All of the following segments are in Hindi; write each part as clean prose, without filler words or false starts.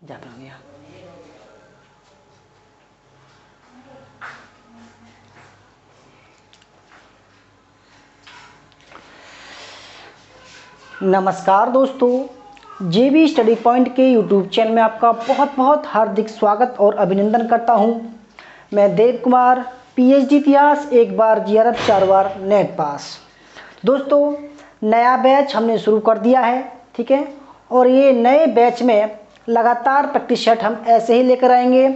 जाता हो गया। नमस्कार दोस्तों, जेबी स्टडी पॉइंट के यूट्यूब चैनल में आपका बहुत बहुत हार्दिक स्वागत और अभिनंदन करता हूं। मैं देव कुमार, पीएचडी इतिहास, एक बार जीआरएफ 4 बार नेट पास। दोस्तों, नया बैच हमने शुरू कर दिया है, ठीक है। और ये नए बैच में लगातार प्रैक्टिस सेट हम ऐसे ही लेकर आएंगे।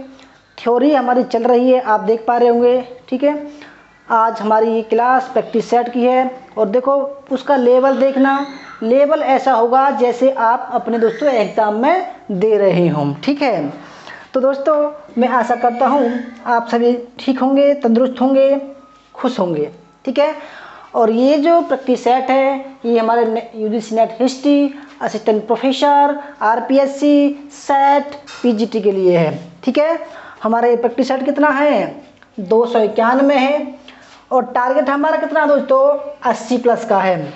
थ्योरी हमारी चल रही है, आप देख पा रहे होंगे, ठीक है। आज हमारी क्लास प्रैक्टिस सेट की है और देखो उसका लेवल देखना, लेवल ऐसा होगा जैसे आप अपने दोस्तों एग्ज़ाम में दे रहे हों, ठीक है। तो दोस्तों, मैं आशा करता हूँ आप सभी ठीक होंगे, तंदुरुस्त होंगे, खुश होंगे, ठीक है। और ये जो प्रैक्टिस सेट है ये हमारे UGC net history, assistant professor, RPSC, set, PGT के लिए है, ठीक है। हमारा ये प्रैक्टिस सेट कितना है? 291 है। और टारगेट हमारा कितना दोस्तों? 80+ का है।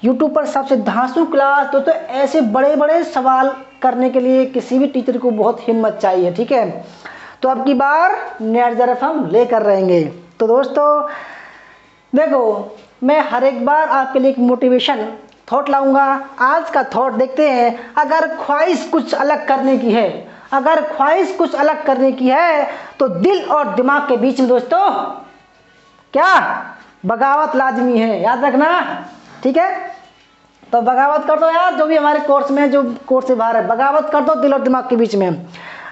यूट्यूब पर सबसे धांसू क्लास दोस्तों, ऐसे बड़े बड़े सवाल करने के लिए किसी भी टीचर को बहुत हिम्मत चाहिए, ठीक है। तो अब की बार नेट जीआरएफ हम लेकर रहेंगे। तो दोस्तों देखो, मैं हर एक बार आपके लिए एक मोटिवेशन थॉट लाऊंगा। आज का थॉट देखते हैं। अगर ख्वाहिश कुछ अलग करने की है, अगर ख्वाहिश कुछ अलग करने की है तो दिल और दिमाग के बीच में दोस्तों क्या बगावत लाजमी है, याद रखना, ठीक है। तो बगावत कर दो यार, जो भी हमारे कोर्स में, जो कोर्स से बाहर है, बगावत कर दो दिल और दिमाग के बीच में।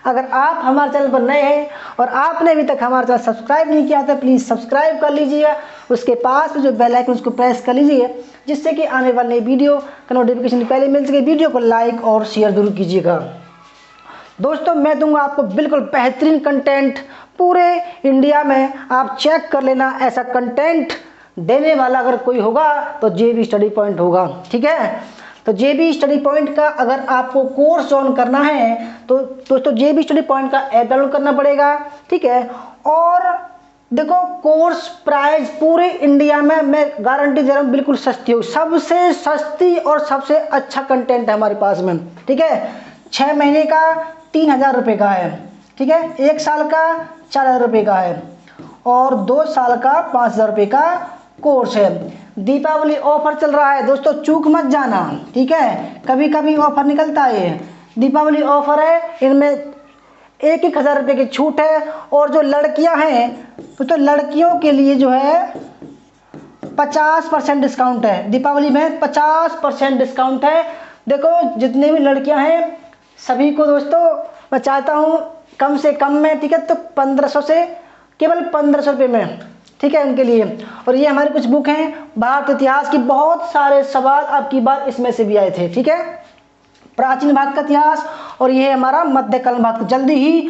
अगर आप हमारे चैनल पर नए हैं और आपने अभी तक हमारा चैनल सब्सक्राइब नहीं किया तो प्लीज़ सब्सक्राइब कर लीजिए। उसके पास में जो बेल आइकन उसको प्रेस कर लीजिए, जिससे कि आने वाले वीडियो का नोटिफिकेशन पहले मिल सके। वीडियो को लाइक और शेयर जरूर कीजिएगा। दोस्तों, मैं दूंगा आपको बिल्कुल बेहतरीन कंटेंट। पूरे इंडिया में आप चेक कर लेना, ऐसा कंटेंट देने वाला अगर कोई होगा तो जेबी स्टडी पॉइंट होगा, ठीक है। तो जेबी स्टडी पॉइंट का अगर आपको कोर्स ज्वाइन करना है तो दोस्तों जेबी स्टडी पॉइंट का ऐप डाउनलोड करना पड़ेगा, ठीक है। और देखो, कोर्स प्राइस पूरे इंडिया में मैं गारंटी दे रहा हूँ बिल्कुल सस्ती हो, सबसे सस्ती और सबसे अच्छा कंटेंट है हमारे पास में, ठीक है। 6 महीने का 3000 रुपये का है, ठीक है। 1 साल का 4000 रुपये का है और 2 साल का 5000 रुपये का कोर्स है। दीपावली ऑफर चल रहा है दोस्तों, चूक मत जाना, ठीक है। कभी कभी ऑफर निकलता है, दीपावली ऑफर है, इनमें 1,000 रुपये की छूट है। और जो लड़कियां हैं तो लड़कियों के लिए जो है 50% डिस्काउंट है। दीपावली में 50% डिस्काउंट है। देखो, जितने भी लड़कियां हैं सभी को दोस्तों मैं चाहता हूँ कम से कम में, ठीक है, तो 1500 से केवल 1500 रुपये में, ठीक है, उनके लिए। और ये हमारी कुछ बुक हैं, भारत इतिहास की बहुत सारे सवाल अब की बार इसमें से भी आए थे, ठीक है। प्राचीन भारत का इतिहास और ये हमारा मध्यकालीन भारत का। जल्दी ही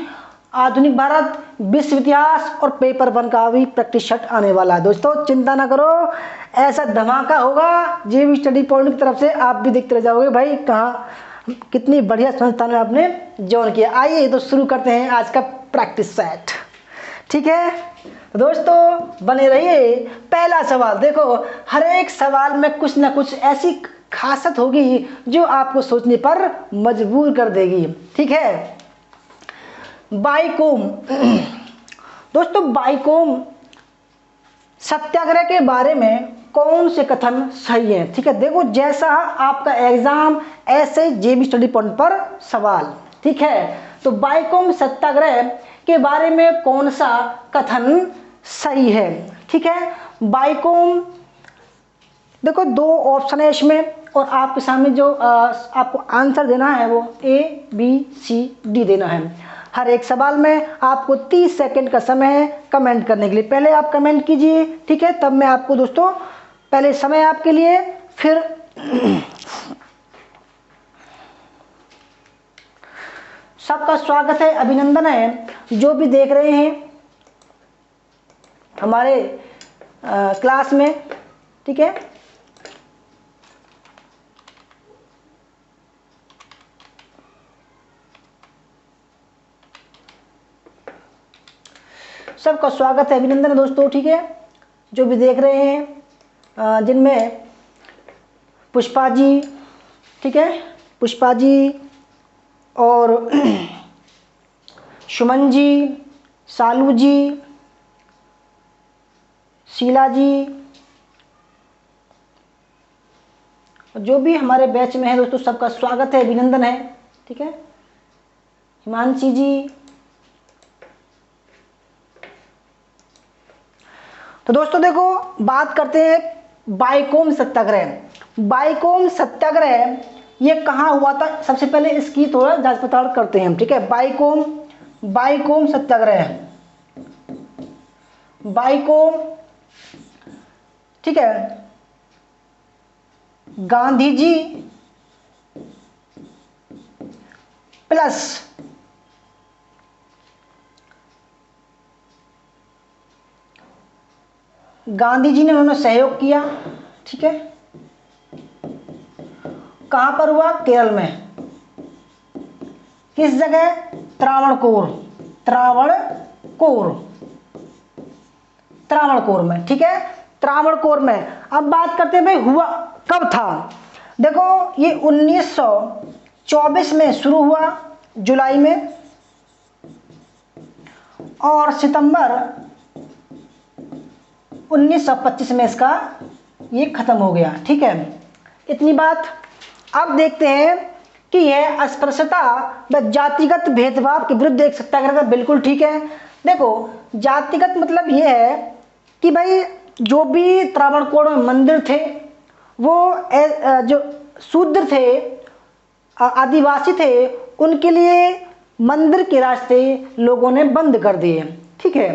आधुनिक भारत, विश्व इतिहास और पेपर 1 का भी प्रैक्टिस सेट आने वाला है। दोस्तों चिंता ना करो, ऐसा धमाका होगा जेबी स्टडी पॉइंट की तरफ से। आप भी देखते रह जाओगे भाई कहाँ कितनी बढ़िया संस्था में आपने ज्वाइन किया। आइए तो शुरू करते हैं आज का प्रैक्टिस सेट, ठीक है। दोस्तों बने रहिए। पहला सवाल देखो, हर एक सवाल में कुछ ना कुछ ऐसी खासियत होगी जो आपको सोचने पर मजबूर कर देगी, ठीक है। बाइकोम दोस्तों, बाइकोम सत्याग्रह के बारे में कौन से कथन सही है, ठीक है। देखो, जैसा आपका एग्जाम ऐसे जेबी स्टडी पॉइंट पर सवाल, ठीक है। तो बाइकोम सत्याग्रह के बारे में कौन सा कथन सही है, ठीक है। बाइकोम देखो 2 ऑप्शन है इसमें और आपके सामने जो आपको आंसर देना है वो ABCD देना है। हर एक सवाल में आपको 30 सेकंड का समय है कमेंट करने के लिए। पहले आप कमेंट कीजिए, ठीक है, तब मैं आपको दोस्तों पहले समय आपके लिए, फिर सबका स्वागत है, अभिनंदन है जो भी देख रहे हैं हमारे क्लास में, ठीक है। सबका स्वागत है, अभिनंदन है दोस्तों, ठीक है, जो भी देख रहे हैं, जिनमें पुष्पा जी, ठीक है, पुष्पा जी और सुमन जी, सालू जी, शीला जी, जो भी हमारे बैच में है दोस्तों सबका स्वागत है, अभिनंदन है। ठीक है, हिमांशी जी। तो दोस्तों देखो बात करते हैं बाइकोम सत्याग्रह। बाइकोम सत्याग्रह ये कहाँ हुआ था, सबसे पहले इसकी थोड़ा जांच पड़ताल करते हैं हम। ठीक है, बाइकोम सत्याग्रह, बाइकोम, ठीक है, गांधी जी प्लस गांधी जी ने उन्होंने सहयोग किया। ठीक है, कहां पर हुआ, केरल में। किस जगह, त्रावणकोर, त्रावणकोर में। ठीक है, त्रावणकोर में। अब बात करते हैं भाई हुआ कब था। देखो ये 1924 में शुरू हुआ जुलाई में, और सितंबर 1925 में इसका ये खत्म हो गया। ठीक है, इतनी बात। अब देखते हैं कि यह अस्पृश्यता व जातिगत भेदभाव के विरुद्ध एक सत्याग्रह था। बिल्कुल ठीक है। देखो जातिगत मतलब यह है कि भाई जो भी त्रावणकोर में मंदिर थे वो जो शूद्र थे, आदिवासी थे, उनके लिए मंदिर के रास्ते लोगों ने बंद कर दिए। ठीक है,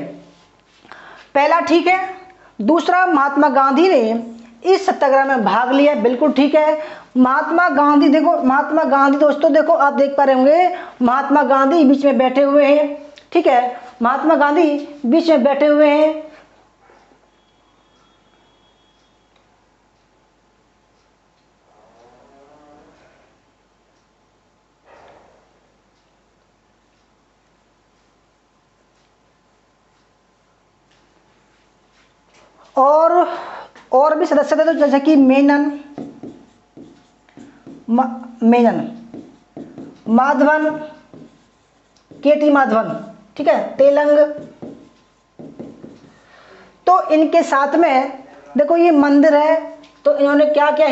पहला ठीक है। दूसरा, महात्मा गांधी ने इस सत्याग्रह में भाग लिया। बिल्कुल ठीक है। महात्मा गांधी, देखो महात्मा गांधी दोस्तों, देखो आप देख पा रहे होंगे महात्मा गांधी बीच में बैठे हुए हैं। ठीक है, महात्मा गांधी बीच में बैठे हुए हैं। और भी सदस्य थे, तो जैसे कि मेनन, माधवन, केटी माधवन। ठीक है, तेलंग। तो इनके साथ में देखो ये मंदिर है, तो इन्होंने क्या किया,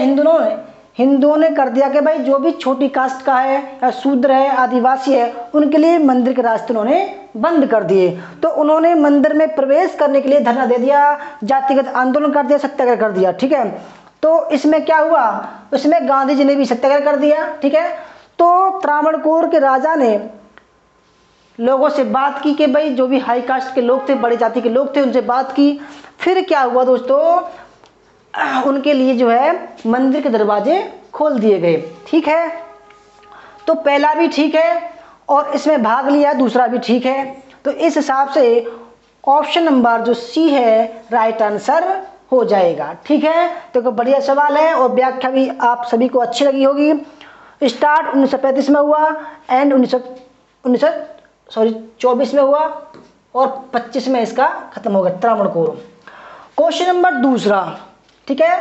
हिंदुओं ने कर दिया कि भाई जो भी छोटी कास्ट का है या शूद्र है, आदिवासी है, उनके लिए मंदिर के रास्ते उन्होंने बंद कर दिए। तो उन्होंने मंदिर में प्रवेश करने के लिए धरना दे दिया, जातिगत आंदोलन कर दिया, सत्याग्रह कर दिया। ठीक है, तो इसमें क्या हुआ, उसमें गांधी जी ने भी सत्याग्रह कर दिया। ठीक है, तो त्रावणकोर के राजा ने लोगों से बात की कि भाई जो भी हाई कास्ट के लोग थे, बड़ी जाति के लोग थे, उनसे बात की। फिर क्या हुआ दोस्तों, उनके लिए जो है मंदिर के दरवाजे खोल दिए गए। ठीक है, तो पहला भी ठीक है और इसमें भाग लिया, दूसरा भी ठीक है। तो इस हिसाब से ऑप्शन नंबर जो सी है राइट आंसर हो जाएगा। ठीक है, तो बढ़िया सवाल है और व्याख्या भी आप सभी को अच्छी लगी होगी। स्टार्ट 1935 में हुआ एंड 24 में हुआ और 25 में इसका खत्म हो गया, त्रावणकोर। क्वेश्चन नंबर दूसरा। ठीक है,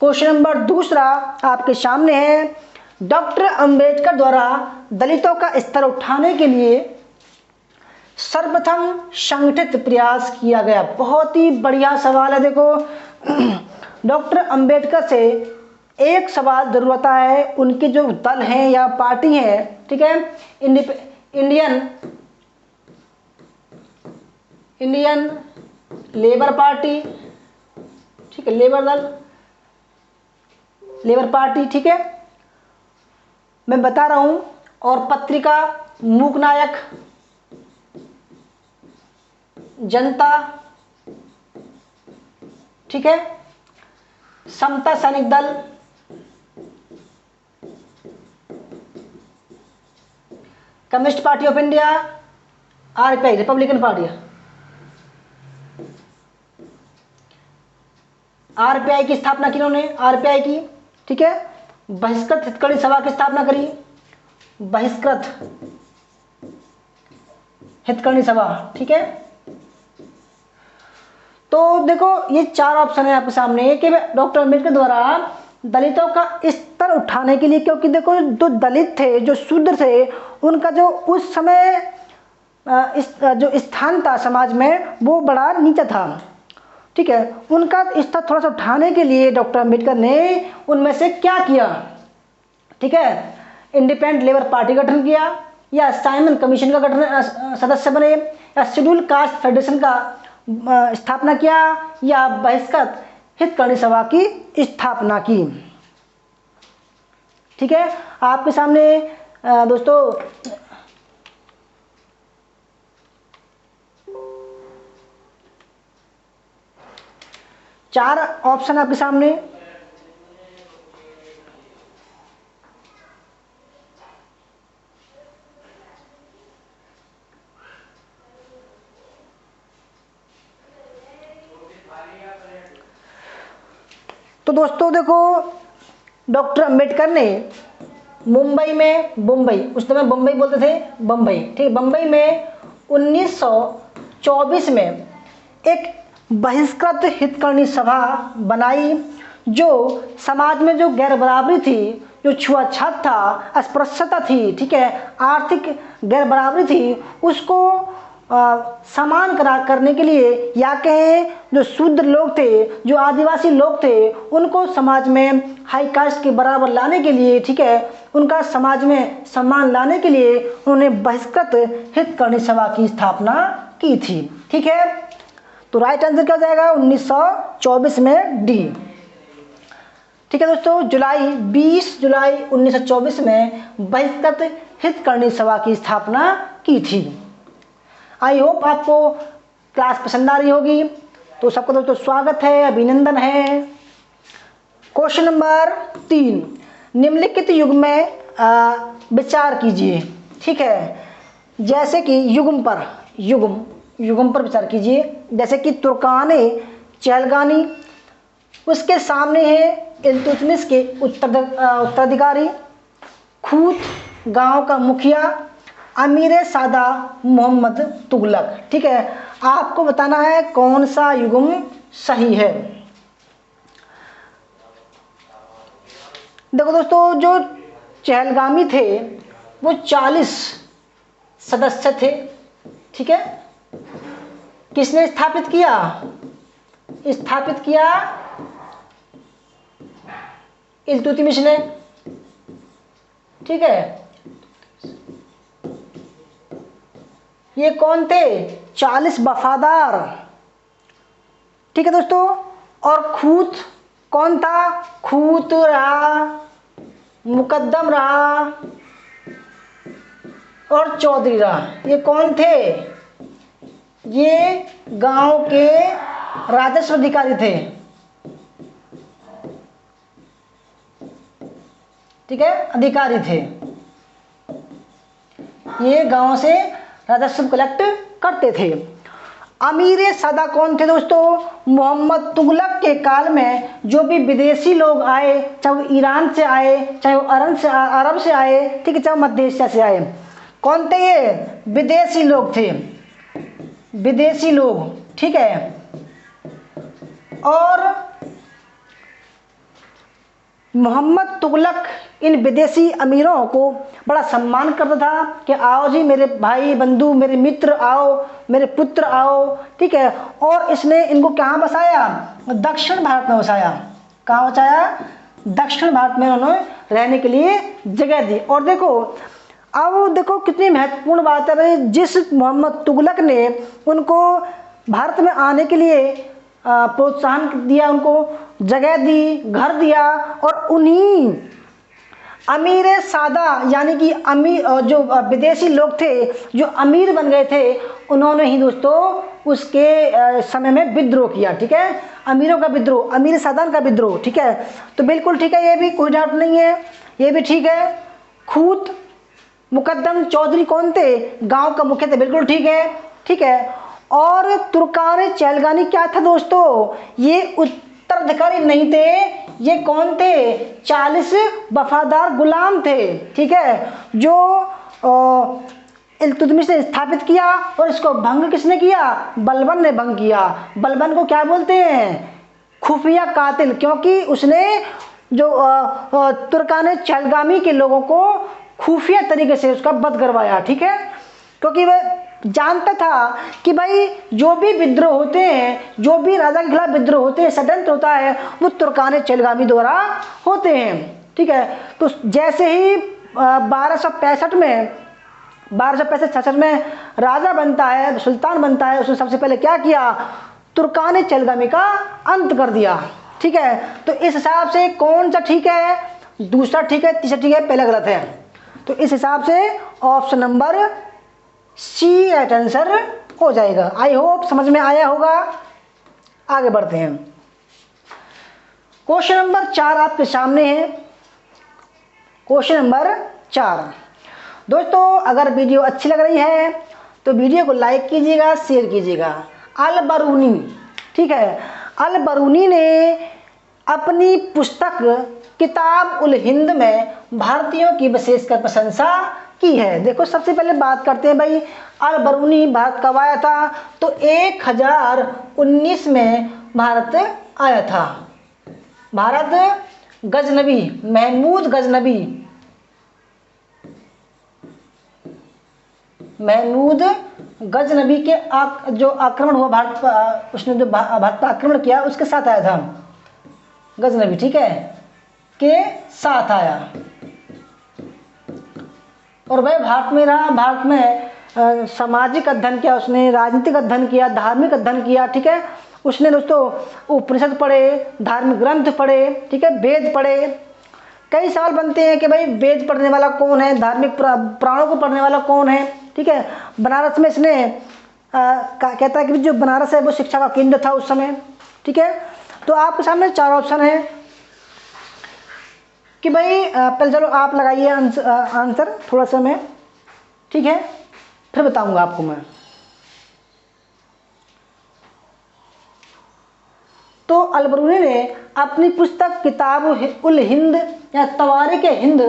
क्वेश्चन नंबर दूसरा आपके सामने है। डॉक्टर अंबेडकर द्वारा दलितों का स्तर उठाने के लिए सर्वप्रथम संगठित प्रयास किया गया। बहुत ही बढ़िया सवाल है। देखो डॉक्टर अंबेडकर से एक सवाल जरूर आता है, उनके जो दल हैं या पार्टी है, ठीक है, इंडियन लेबर पार्टी, ठीक है, लेबर दल, लेबर पार्टी। ठीक है, मैं बता रहा हूं। और पत्रिका मूक नायक, जनता, ठीक है, समता सैनिक दल, communist party of India, RPI Republican party, RPI की स्थापना की उन्होंने, आरपीआई की। ठीक है, बहिष्कृत हितकर्णी सभा की स्थापना करी, बहिष्कृत हितकर्णी सभा। ठीक है, तो देखो ये चार ऑप्शन है आपके सामने कि डॉक्टर अंबेडकर द्वारा दलितों का स्तर उठाने के लिए, क्योंकि देखो जो दलित थे, जो शूद्र थे, उनका जो उस समय जो स्थान था समाज में वो बड़ा नीचा था। ठीक है, उनका स्तर थोड़ा सा उठाने के लिए डॉक्टर अम्बेडकर ने उनमें से क्या किया? ठीक है, इंडिपेंडेंट लेबर पार्टी गठन किया, या साइमन कमीशन का गठन सदस्य बने, या शेड्यूल कास्ट फेडरेशन का स्थापना किया, या बहिष्कृत हितकर्णी सभा की स्थापना की। ठीक है, आपके सामने दोस्तों चार ऑप्शन आपके सामने। तो दोस्तों देखो, डॉक्टर अंबेडकर ने मुंबई में, बम्बई उस समय बम्बई बोलते थे, बम्बई, ठीक, बम्बई में 1924 में एक बहिष्कृत हितकर्णी सभा बनाई, जो समाज में जो गैर बराबरी थी, जो छुआछूत था, अस्पृश्यता थी, ठीक है, आर्थिक गैर बराबरी थी, उसको समान करने के लिए, या कहें जो शूद्र लोग थे, जो आदिवासी लोग थे, उनको समाज में हाई कास्ट के बराबर लाने के लिए, ठीक है, उनका समाज में सम्मान लाने के लिए उन्होंने बहिष्कृत हितकर्णी सभा की स्थापना की थी। ठीक है, तो राइट आंसर क्या हो जाएगा? 1924 में डी। ठीक है दोस्तों, 20 जुलाई 1924 में बहिष्कृत हितकर्णी सभा की स्थापना की थी। आई होप आपको क्लास पसंद आ रही होगी। तो सबको दोस्तों स्वागत है, अभिनंदन है। क्वेश्चन नंबर 3, निम्नलिखित युग में विचार कीजिए। ठीक है, जैसे कि युग्म पर विचार कीजिए। जैसे कि तुर्काने चहलगानी, उसके सामने है इल्तुतमिश के उत्तराधिकारी, खूत गांव का मुखिया, अमीर सादा मोहम्मद तुगलक। ठीक है, आपको बताना है कौन सा युग्म सही है। देखो दोस्तों, जो चहलगामी थे वो 40 सदस्य थे। ठीक है, किसने स्थापित किया? इल्तुतमिश ने। ठीक है, ये कौन थे? 40 वफादार। ठीक है दोस्तों, और खूत कौन था? खूत रहा, मुकद्दम रहा और चौधरी रहा। ये कौन थे? ये गांव के राजस्व अधिकारी थे। ठीक है, अधिकारी थे, ये गांव से राजस्व कलेक्ट करते थे। अमीर सादा कौन थे दोस्तों? मोहम्मद तुगलक के काल में जो भी विदेशी लोग आए, चाहे वो ईरान से आए, चाहे वो अरब से आए, ठीक है, चाहे मध्य एशिया से आए, कौन थे ये? विदेशी लोग थे, विदेशी लोग। ठीक है, और मोहम्मद तुगलक इन विदेशी अमीरों को बड़ा सम्मान करता था कि आओ जी मेरे भाई बंधु, मेरे मित्र आओ, मेरे पुत्र आओ। ठीक है, और इसने इनको कहाँ बसाया? दक्षिण भारत में बसाया। कहाँ बसाया? दक्षिण भारत में उन्होंने रहने के लिए जगह दी। और देखो, अब देखो कितनी महत्वपूर्ण बात है भाई, जिस मोहम्मद तुगलक ने उनको भारत में आने के लिए प्रोत्साहन दिया, उनको जगह दी, घर दिया, और उन्हीं अमीर सादा यानी कि अमीर जो विदेशी लोग थे, जो अमीर बन गए थे, उन्होंने ही दोस्तों उसके समय में विद्रोह किया। ठीक है, अमीरों का विद्रोह, अमीर सादान का विद्रोह। ठीक है, तो बिल्कुल ठीक है, ये भी कोई डाउट नहीं है, ये भी ठीक है। खूत मुकद्दम चौधरी कौन थे? गांव का मुखिया थे, बिल्कुल ठीक है। ठीक है, और तुर्कान चहलगानी क्या था दोस्तों? ये उत्तराधिकारी नहीं थे, ये कौन थे? 40 वफादार गुलाम थे। ठीक है, जो इल्तुतमिश ने स्थापित किया, और इसको भंग किसने किया? बलबन ने भंग किया। बलबन को क्या बोलते हैं? खुफिया कातिल, क्योंकि उसने जो तुर्कान चहलगामी के लोगों को खुफिया तरीके से उसका वध करवाया। ठीक है, क्योंकि वह जानता था कि भाई जो भी विद्रोह होते हैं, जो भी राजा के खिलाफ विद्रोह होते हैं, षड्यंत्र होता है, वो तुर्कान चलगामी द्वारा होते हैं। ठीक है, तो जैसे ही 1265 में राजा बनता है, सुल्तान बनता है, उसने सबसे पहले क्या किया, तुर्कान चलगामी का अंत कर दिया। ठीक है, तो इस हिसाब से कौन सा ठीक है, दूसरा ठीक है, तीसरा ठीक है, पहला गलत है। तो इस हिसाब से option number C right answer हो जाएगा। आई होप समझ में आया होगा। आगे बढ़ते हैं। क्वेश्चन नंबर 4 आपके सामने है। क्वेश्चन नंबर 4 दोस्तों, अगर वीडियो अच्छी लग रही है तो वीडियो को लाइक कीजिएगा, शेयर कीजिएगा। अल बरूनी, ठीक है, अल बरूनी ने अपनी पुस्तक किताब उल हिंद में भारतीयों की विशेषकर प्रशंसा की है। देखो, सबसे पहले बात करते हैं भाई, अल बरूनी भारत कब आया था, तो 1019 में भारत आया था। भारत गजनबी, महमूद गजनबी के जो आक्रमण हुआ भारत, उसने जो भारत पर आक्रमण किया उसके साथ आया था। गजनबी, ठीक है, के साथ आया और वह भारत में रहा। भारत में सामाजिक अध्ययन किया उसने, राजनीतिक अध्ययन किया, धार्मिक अध्ययन किया। ठीक है, उसने दोस्तों उपनिषद पढ़े, धार्मिक ग्रंथ पढ़े, ठीक है, वेद पढ़े। कई सवाल बनते हैं कि भाई वेद पढ़ने वाला कौन है, धार्मिक पुराणों को पढ़ने वाला कौन है। ठीक है, बनारस में इसने कहता है कि जो बनारस है वो शिक्षा का केंद्र था उस समय। ठीक है, तो आपके सामने 4 ऑप्शन है कि भाई पहले चलो आप लगाइए आंसर थोड़ा सा मैं, ठीक है, फिर बताऊंगा आपको मैं। तो अल बरूनी ने अपनी पुस्तक किताब उल हिंद या तवारीख हिंद,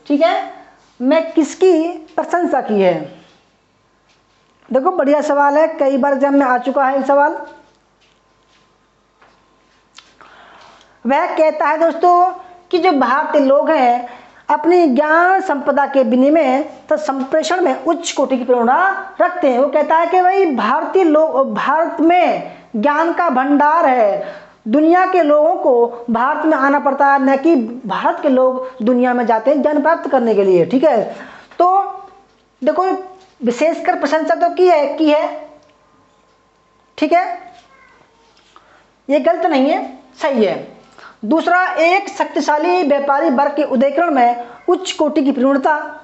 ठीक है, में किसकी प्रशंसा की है। देखो, बढ़िया सवाल है, कई बार एग्जाम में आ चुका है ये सवाल। वह कहता है दोस्तों कि जो भारतीय लोग हैं अपनी ज्ञान संपदा के विनिमय तथा संप्रेषण में उच्च कोटि की प्रेरणा रखते हैं। वो कहता है कि भाई भारतीय लोग, भारत में ज्ञान का भंडार है, दुनिया के लोगों को भारत में आना पड़ता है, न कि भारत के लोग दुनिया में जाते हैं ज्ञान प्राप्त करने के लिए। ठीक है, तो देखो विशेषकर प्रशंसा तो की है, ठीक है, ये गलत नहीं है, सही है। दूसरा, एक शक्तिशाली व्यापारी वर्ग के उदयकरण में उच्च कोटि की प्रवणता,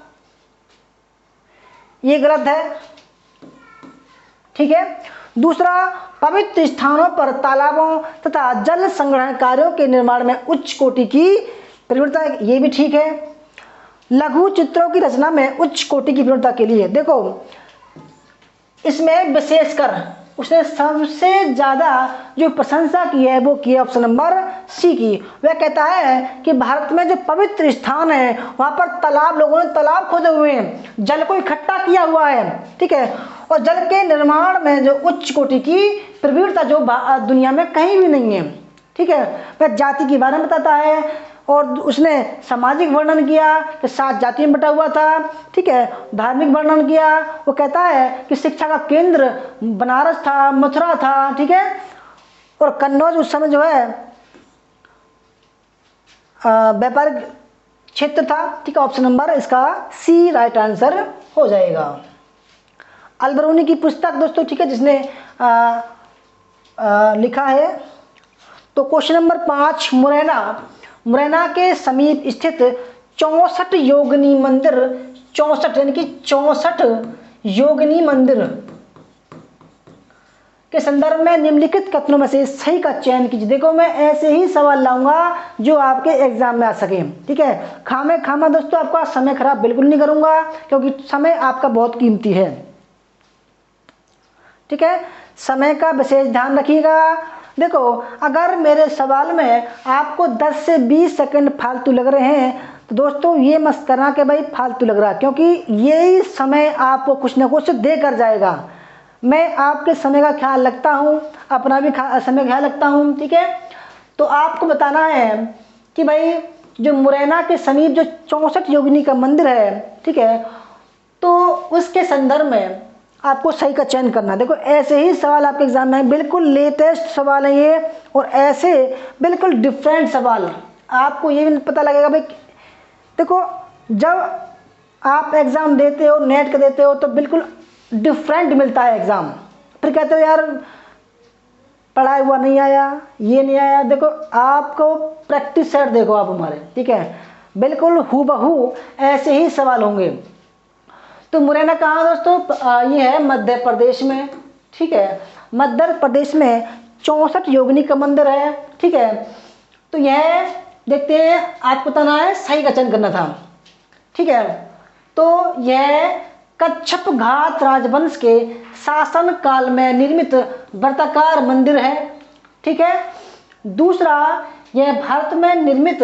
ये गलत है। ठीक है, दूसरा, पवित्र स्थानों पर तालाबों तथा जल संग्रहण कार्यों के निर्माण में उच्च कोटि की प्रवणता, ये भी ठीक है। लघु चित्रों की रचना में उच्च कोटि की प्रवणता के लिए देखो, इसमें विशेषकर उसने सबसे ज्यादा जो प्रशंसा की है वो की है ऑप्शन नंबर सी की। वह कहता है कि भारत में जो पवित्र स्थान है वहां पर तालाब, लोगों ने तालाब खोदे हुए हैं, जल को इकट्ठा किया हुआ है। ठीक है, और जल के निर्माण में जो उच्च कोटि की प्रवीणता जो दुनिया में कहीं भी नहीं है। ठीक है, वह जाति के बारे में बताता है और उसने सामाजिक वर्णन किया कि 7 जातियों में बटा हुआ था। ठीक है, धार्मिक वर्णन किया, वो कहता है कि शिक्षा का केंद्र बनारस था, मथुरा था। ठीक है, और कन्नौज उस समय जो है व्यापारिक क्षेत्र था। ठीक है, ऑप्शन नंबर इसका सी राइट आंसर हो जाएगा। अल बरूनी की पुस्तक दोस्तों, ठीक है, जिसने लिखा है। तो क्वेश्चन नंबर 5, मुरैना के समीप स्थित 64 योगिनी मंदिर, 64 यानी कि 64 योगिनी मंदिर के संदर्भ में निम्नलिखित कथनों में से सही का चयन कीजिए। देखो, मैं ऐसे ही सवाल लाऊंगा जो आपके एग्जाम में आ सके। ठीक है, खामा दोस्तों आपका समय खराब बिल्कुल नहीं करूंगा, क्योंकि समय आपका बहुत कीमती है। ठीक है, समय का विशेष ध्यान रखिएगा। देखो, अगर मेरे सवाल में आपको 10 से 20 सेकंड फालतू लग रहे हैं तो दोस्तों ये मत करना कि भाई फालतू लग रहा, क्योंकि यही समय आपको कुछ ना कुछ दे कर जाएगा। मैं आपके समय का ख्याल रखता हूँ, अपना भी समय ख्याल रखता हूँ। ठीक है, तो आपको बताना है कि भाई जो मुरैना के समीप जो 64 योगिनी का मंदिर है, ठीक है, तो उसके संदर्भ में आपको सही का चयन करना है। देखो ऐसे ही सवाल आपके एग्जाम में बिल्कुल लेटेस्ट सवाल है ये, और ऐसे बिल्कुल डिफरेंट सवाल। आपको ये भी पता लगेगा भाई, देखो जब आप एग्ज़ाम देते हो, नेट का देते हो, तो बिल्कुल डिफरेंट मिलता है एग्ज़ाम। फिर कहते हो यार पढ़ा हुआ नहीं आया, ये नहीं आया। देखो आपको प्रैक्टिस सेट देखो आप हमारे, ठीक है, बिल्कुल हूबहू ऐसे ही सवाल होंगे। तो मुरैना कहाँ दोस्तों? ये है मध्य प्रदेश में, ठीक है। मध्य प्रदेश में 64 योगिनी का मंदिर है, ठीक है। तो यह देखते हैं, आपको बताना है, सही का चयन करना था, ठीक है। तो यह कच्छप घाट राजवंश के शासन काल में निर्मित वर्ताकार मंदिर है, ठीक है। दूसरा, यह भारत में निर्मित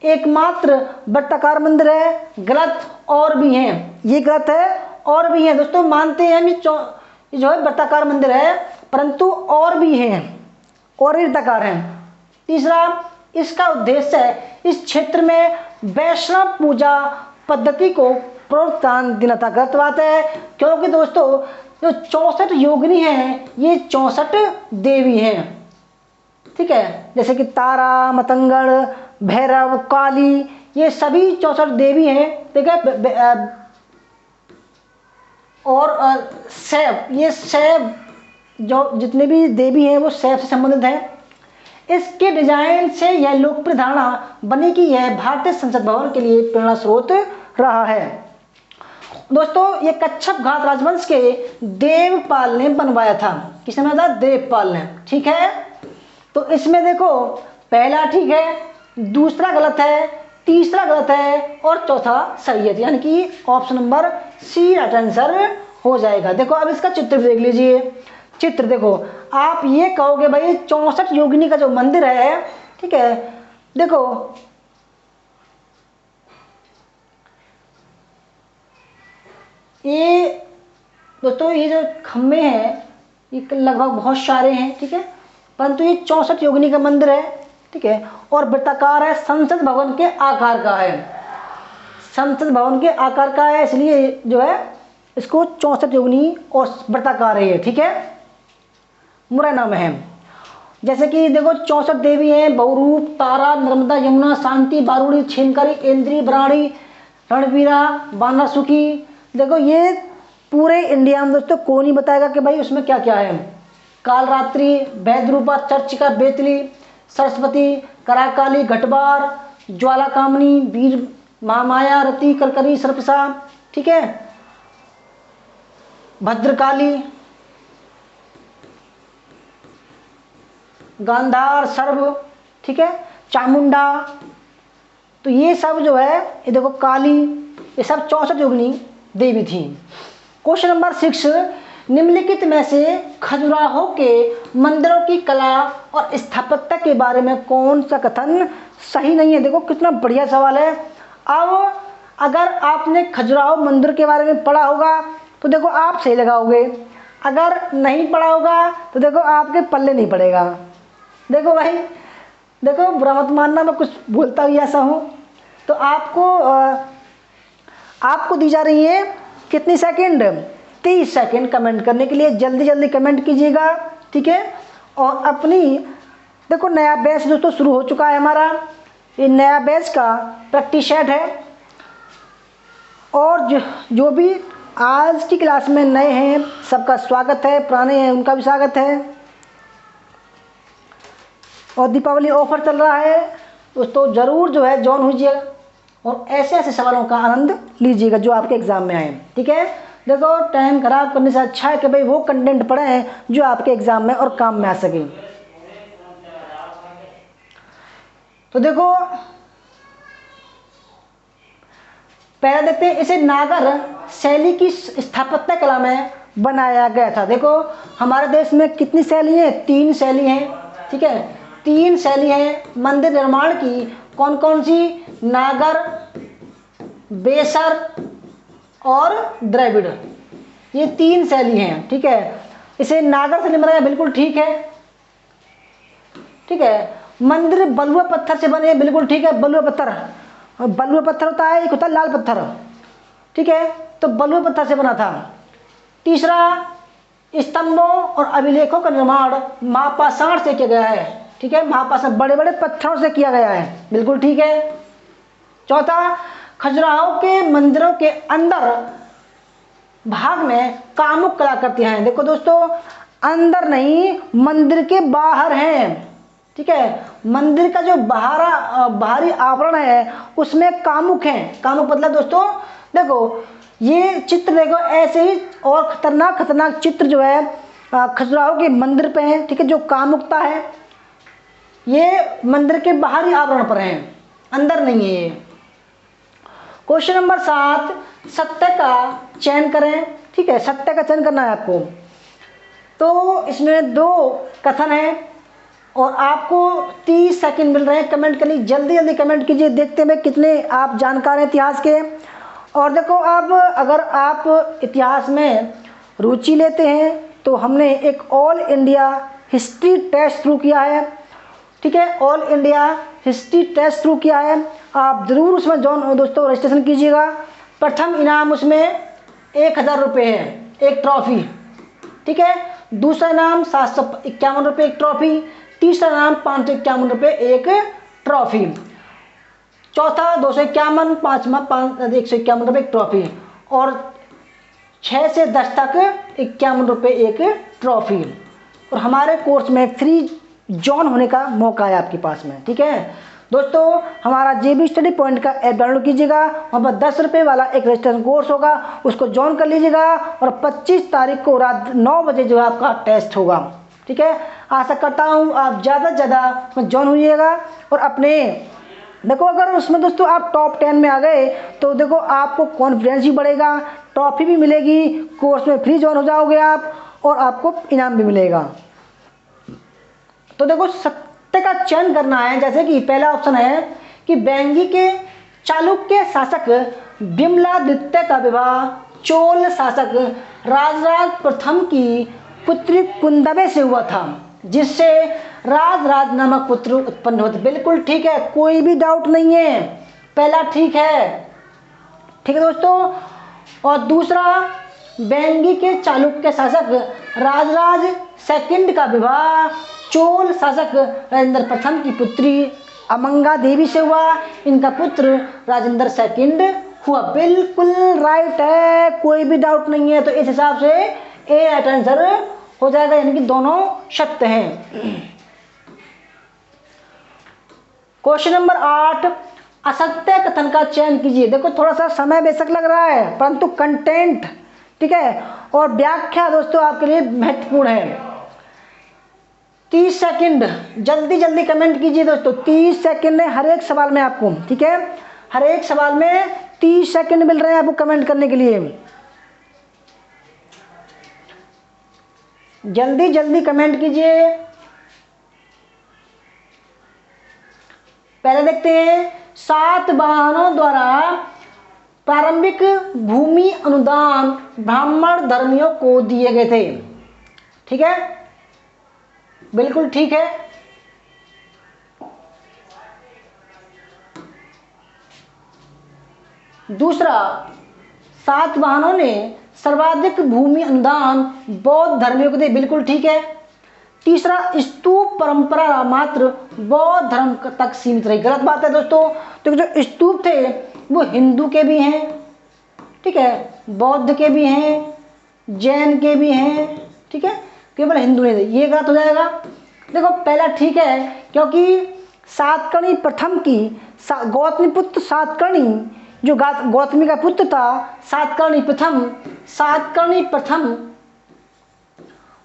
एकमात्र वर्ताकार मंदिर है। गलत और भी हैं, ये गलत है, और भी हैं दोस्तों, मानते हैं हम ये जो है वर्ताकार मंदिर है, परंतु और भी हैं, और भी वर्ताकार हैं। तीसरा, इसका उद्देश्य है इस क्षेत्र में वैष्णव पूजा पद्धति को प्रोत्साहन देना था। गलत बात है, क्योंकि दोस्तों जो 64 योगिनी हैं ये 64 देवी हैं, ठीक है। जैसे कि तारा, मतंगड़, भैरव, काली, ये सभी 64 देवी हैं, ठीक है। और शैव, ये शैव जो जितने भी देवी हैं वो शैव से संबंधित हैं। इसके डिजाइन से यह लोकप्रिय धारणा बनी कि यह भारतीय संसद भवन के लिए प्रेरणा स्रोत रहा है। दोस्तों ये कच्छप घाट राजवंश के देवपाल ने बनवाया था। किसने बनाया था? देवपाल ने, ठीक है। तो इसमें देखो पहला ठीक है, दूसरा गलत है, तीसरा गलत है, और चौथा सही है, यानी कि option number C right answer हो जाएगा। देखो अब इसका चित्र देख लीजिए। चित्र देखो, आप ये कहोगे भाई 64 योगिनी का जो मंदिर है, ठीक है, देखो ये दोस्तों ये जो खम्भे हैं ये लगभग बहुत सारे हैं, ठीक है, परंतु ये 64 योगिनी का मंदिर है, ठीक है, और वृत्ताकार है, संसद भवन के आकार का है, संसद भवन के आकार का है, इसलिए जो है इसको 64 योगिनी और वृत्ताकार है ये, ठीक है, मुरैना में है। जैसे कि देखो 64 देवी हैं, बहुरूप, तारा, नर्मदा, यमुना, शांति, बारूणी, छेनकारी, इंद्री, ब्राणी, रणवीरा, बानासुकी। देखो ये पूरे इंडिया में दोस्तों कौन ही बताएगा कि भाई उसमें क्या क्या है। कालरात्रि, वैद्यरूपा, चर्चिका, बेतली, सरस्वती, कराकाली, घटबार, ज्वालाकामनी, वीर, महामाया, रति, कलकरी, सर्पसा, ठीक है, भद्रकाली, गांधार, सर्व, ठीक है, चामुंडा। तो ये सब जो है, ये देखो काली, ये सब 64 योगिनी देवी थी। क्वेश्चन नंबर 6, निम्नलिखित में से खजुराहो के मंदिरों की कला और स्थापत्य के बारे में कौन सा कथन सही नहीं है? देखो कितना बढ़िया सवाल है। अब अगर आपने खजुराहो मंदिर के बारे में पढ़ा होगा तो देखो आप सही लगाओगे, अगर नहीं पढ़ा होगा तो देखो आपके पल्ले नहीं पड़ेगा। देखो भाई, देखो बुरा मत मानना मैं कुछ बोलता हुई ऐसा हूँ। तो आपको दी जा रही है कितनी सेकंड? 30 सेकंड कमेंट करने के लिए। जल्दी जल्दी कमेंट कीजिएगा, ठीक है। और अपनी देखो नया बैच दोस्तों शुरू हो चुका है हमारा, ये नया बैच का प्रैक्टिस सेट है। और जो भी आज की क्लास में नए हैं सबका स्वागत है, पुराने हैं उनका भी स्वागत है। और दीपावली ऑफर चल रहा है दोस्तों, ज़रूर जो है ज्वाइन होइएगा और ऐसे ऐसे सवालों का आनंद लीजिएगा जो आपके एग्ज़ाम में आए, ठीक है। देखो टाइम खराब करने से अच्छा है कि भाई वो कंटेंट पढ़ें जो आपके एग्ज़ाम में और काम में आ सके। तो देखो पहले देखते हैं, इसे नागर शैली की स्थापत्य कला में बनाया गया था। देखो हमारे देश में कितनी शैली है? 3 शैली हैं, ठीक है, 3 शैली हैं मंदिर निर्माण की। कौन कौन सी? नागर, बेसर और द्रविड़, ये 3 शैली हैं, ठीक है। इसे नागर से बनाया, बिल्कुल ठीक है, ठीक है। मंदिर बलुआ पत्थर से बने, बिल्कुल ठीक है, बलुआ पत्थर, बलुआ पत्थर होता है, एक होता है लाल पत्थर, ठीक है, तो बलुआ पत्थर से बना था। तीसरा, स्तंभों और अभिलेखों का निर्माण महापाषाण से किया गया है। ठीक है, महापाषाण बड़े बड़े पत्थरों से किया गया है, बिल्कुल ठीक है। चौथा, खजुराहो के मंदिरों के अंदर भाग में कामुक कलाकृतियां हैं। देखो दोस्तों, अंदर नहीं, मंदिर के बाहर हैं। ठीक है, मंदिर का जो बाहरी आवरण है उसमें कामुक हैं। कामुक मतलब दोस्तों देखो, ये चित्र देखो ऐसे ही और खतरनाक चित्र जो है खजुराहो के मंदिर पे हैं। ठीक है, जो कामुकता है ये मंदिर के बाहरी आवरण पर है, अंदर नहीं है ये। क्वेश्चन नंबर 7, सत्य का चयन करें। ठीक है, सत्य का चयन करना है आपको। तो इसमें 2 कथन है और आपको 30 सेकंड मिल रहे हैं कमेंट करने। जल्दी जल्दी कमेंट कीजिए, देखते हैं कितने आप जानकार हैं इतिहास के। और देखो, अब अगर आप इतिहास में रुचि लेते हैं तो हमने एक ऑल इंडिया हिस्ट्री टेस्ट शुरू किया है। ठीक है, ऑल इंडिया हिस्ट्री टेस्ट शुरू किया है, आप ज़रूर उसमें दोस्तों रजिस्ट्रेशन कीजिएगा। प्रथम इनाम उसमें 1000 रुपये है, एक ट्रॉफी। ठीक है, दूसरा इनाम 751 रुपये एक ट्रॉफी, तीसरा इनाम 551 रुपये एक ट्रॉफी, चौथा 251, पाँचवा 151 रुपये एक ट्रॉफी और 6 से 10 तक 51 रुपये एक ट्रॉफी। और हमारे कोर्स में फ्री जॉइन होने का मौका है आपके पास में। ठीक है दोस्तों, हमारा JB स्टडी पॉइंट का ऐप डाउनलोड कीजिएगा, वहाँ पर 10 रुपये वाला एक रजिस्ट्रेशन कोर्स होगा, उसको ज्वाइन कर लीजिएगा और 25 तारीख को रात 9 बजे जो है आपका टेस्ट होगा। ठीक है, आशा करता हूँ आप ज़्यादा से ज़्यादा उसमें ज्वाइन होइएगा और अपने देखो, अगर उसमें दोस्तों आप टॉप 10 में आ गए तो देखो आपको कॉन्फिडेंस भी बढ़ेगा, ट्रॉफी भी मिलेगी, कोर्स में फ्री ज्वाइन हो जाओगे आप और आपको इनाम भी मिलेगा। तो देखो, सत्य का चयन करना है। जैसे कि पहला ऑप्शन है कि बेंगी के चालुक्य शासक विमलादित्य का विवाह चोल शासक राजराज प्रथम की पुत्री कुंदबे से हुआ था, जिससे राजराज नामक पुत्र उत्पन्न होते। बिल्कुल ठीक है, कोई भी डाउट नहीं है, पहला ठीक है। ठीक है दोस्तों, और दूसरा, बेंगी के चालुक्य शासक राजराज सेकंड का विवाह चोल शासक राजेंद्र प्रथम की पुत्री अमंगा देवी से हुआ, इनका पुत्र राजेंद्र सेकंड हुआ। बिल्कुल राइट है, कोई भी डाउट नहीं है। तो इस हिसाब से ए राइट आंसर हो जाएगा, यानी कि दोनों सत्य हैं। क्वेश्चन नंबर 8, असत्य कथन का चयन कीजिए। देखो, थोड़ा सा समय बेशक लग रहा है परंतु कंटेंट ठीक है और व्याख्या दोस्तों आपके लिए महत्वपूर्ण है। 30 सेकंड जल्दी जल्दी कमेंट कीजिए दोस्तों, 30 सेकंड है हर एक सवाल में आपको। ठीक है, हर एक सवाल में 30 सेकंड मिल रहे हैं आपको कमेंट करने के लिए। जल्दी जल्दी कमेंट कीजिए। पहले देखते हैं, सातवाहनों द्वारा प्रारंभिक भूमि अनुदान ब्राह्मण धर्मियों को दिए गए थे। ठीक है, बिल्कुल ठीक है। दूसरा, सातवाहनों ने सर्वाधिक भूमि अनुदान बौद्ध धर्मियों को दिए। बिल्कुल ठीक है। तीसरा, स्तूप परंपरा मात्र बौद्ध धर्म तक सीमित रही। गलत बात है दोस्तों, तो जो स्तूप थे वो हिंदू के भी हैं, ठीक है, बौद्ध के भी हैं, जैन के भी हैं, ठीक है, केवल हिंदू नहीं थे, ये गलत हो जाएगा। देखो, पहला ठीक है क्योंकि सातकर्णी प्रथम की गौतमीपुत्र सातकर्णी जो गौतमी का पुत्र था सातकर्णी प्रथम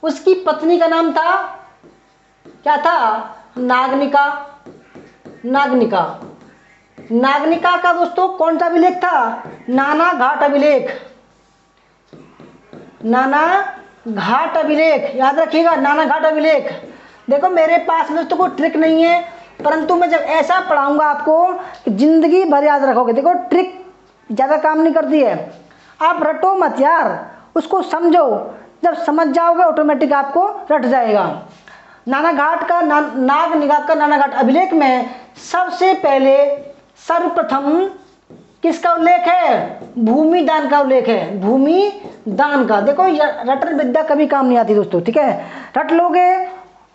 उसकी पत्नी का नाम था, क्या था, नागनिका। नागनिका का दोस्तों कौन सा अभिलेख था, नाना घाट अभिलेख, याद रखिएगा, नाना घाट अभिलेख। देखो, मेरे पास दोस्तों कोई ट्रिक नहीं है, परंतु मैं जब ऐसा पढ़ाऊंगा आपको कि जिंदगी भर याद रखोगे। देखो, ट्रिक ज़्यादा काम नहीं करती है, आप रटो मत यार, उसको समझो, जब समझ जाओगे ऑटोमेटिक आपको रट जाएगा। नाना घाट का नागनिका का नाना घाट अभिलेख में सबसे पहले सर्वप्रथम किसका उल्लेख है? भूमि दान का उल्लेख है, भूमि दान का। देखो रटन विद्या कभी काम नहीं आती दोस्तों, ठीक है, रट लोगे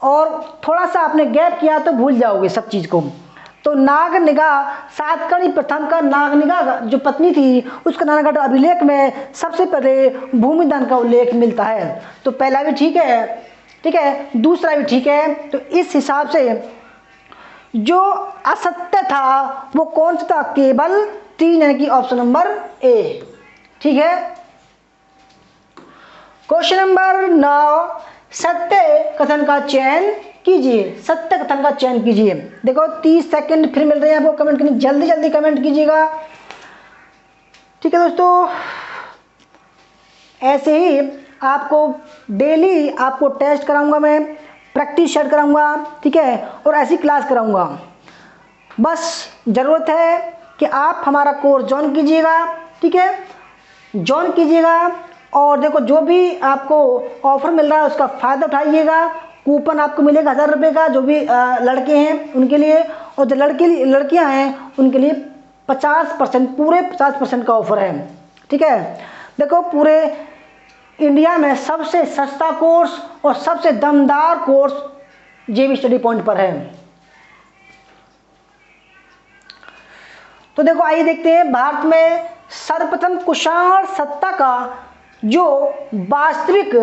और थोड़ा सा आपने गैप किया तो भूल जाओगे सब चीज़ को। तो नागनिगा, सातकर्णी प्रथम का नागनिगा जो पत्नी थी उसका नानागढ़ अभिलेख में सबसे पहले भूमि दान का उल्लेख मिलता है। तो पहला भी ठीक है, ठीक है, दूसरा भी ठीक है। तो इस हिसाब से जो असत्य था वो कौन सा था? केवल 3, यानी कि ऑप्शन नंबर ए, ठीक है। क्वेश्चन नंबर 9, सत्य कथन का चयन कीजिए, सत्य कथन का चयन कीजिए। देखो 30 सेकंड फिर मिल रहे हैं आपको कमेंट करने, जल्दी जल्दी कमेंट कीजिएगा, ठीक है दोस्तों। ऐसे ही आपको डेली आपको टेस्ट कराऊंगा, मैं प्रैक्टिस शेयर कराऊंगा, ठीक है, और ऐसी क्लास कराऊंगा। बस ज़रूरत है कि आप हमारा कोर्स ज्वाइन कीजिएगा, ठीक है, ज्वाइन कीजिएगा। और देखो जो भी आपको ऑफर मिल रहा है उसका फ़ायदा उठाइएगा। कूपन आपको मिलेगा 1000 रुपये का, जो भी लड़के हैं उनके लिए, और जो लड़कियां हैं उनके लिए 50%, पूरे 50% का ऑफर है, ठीक है। देखो पूरे इंडिया में सबसे सस्ता कोर्स और सबसे दमदार कोर्स जेबी स्टडी पॉइंट पर है। तो देखो आइए देखते हैं, भारत में सर्वप्रथम कुषाण सत्ता का जो वास्तविक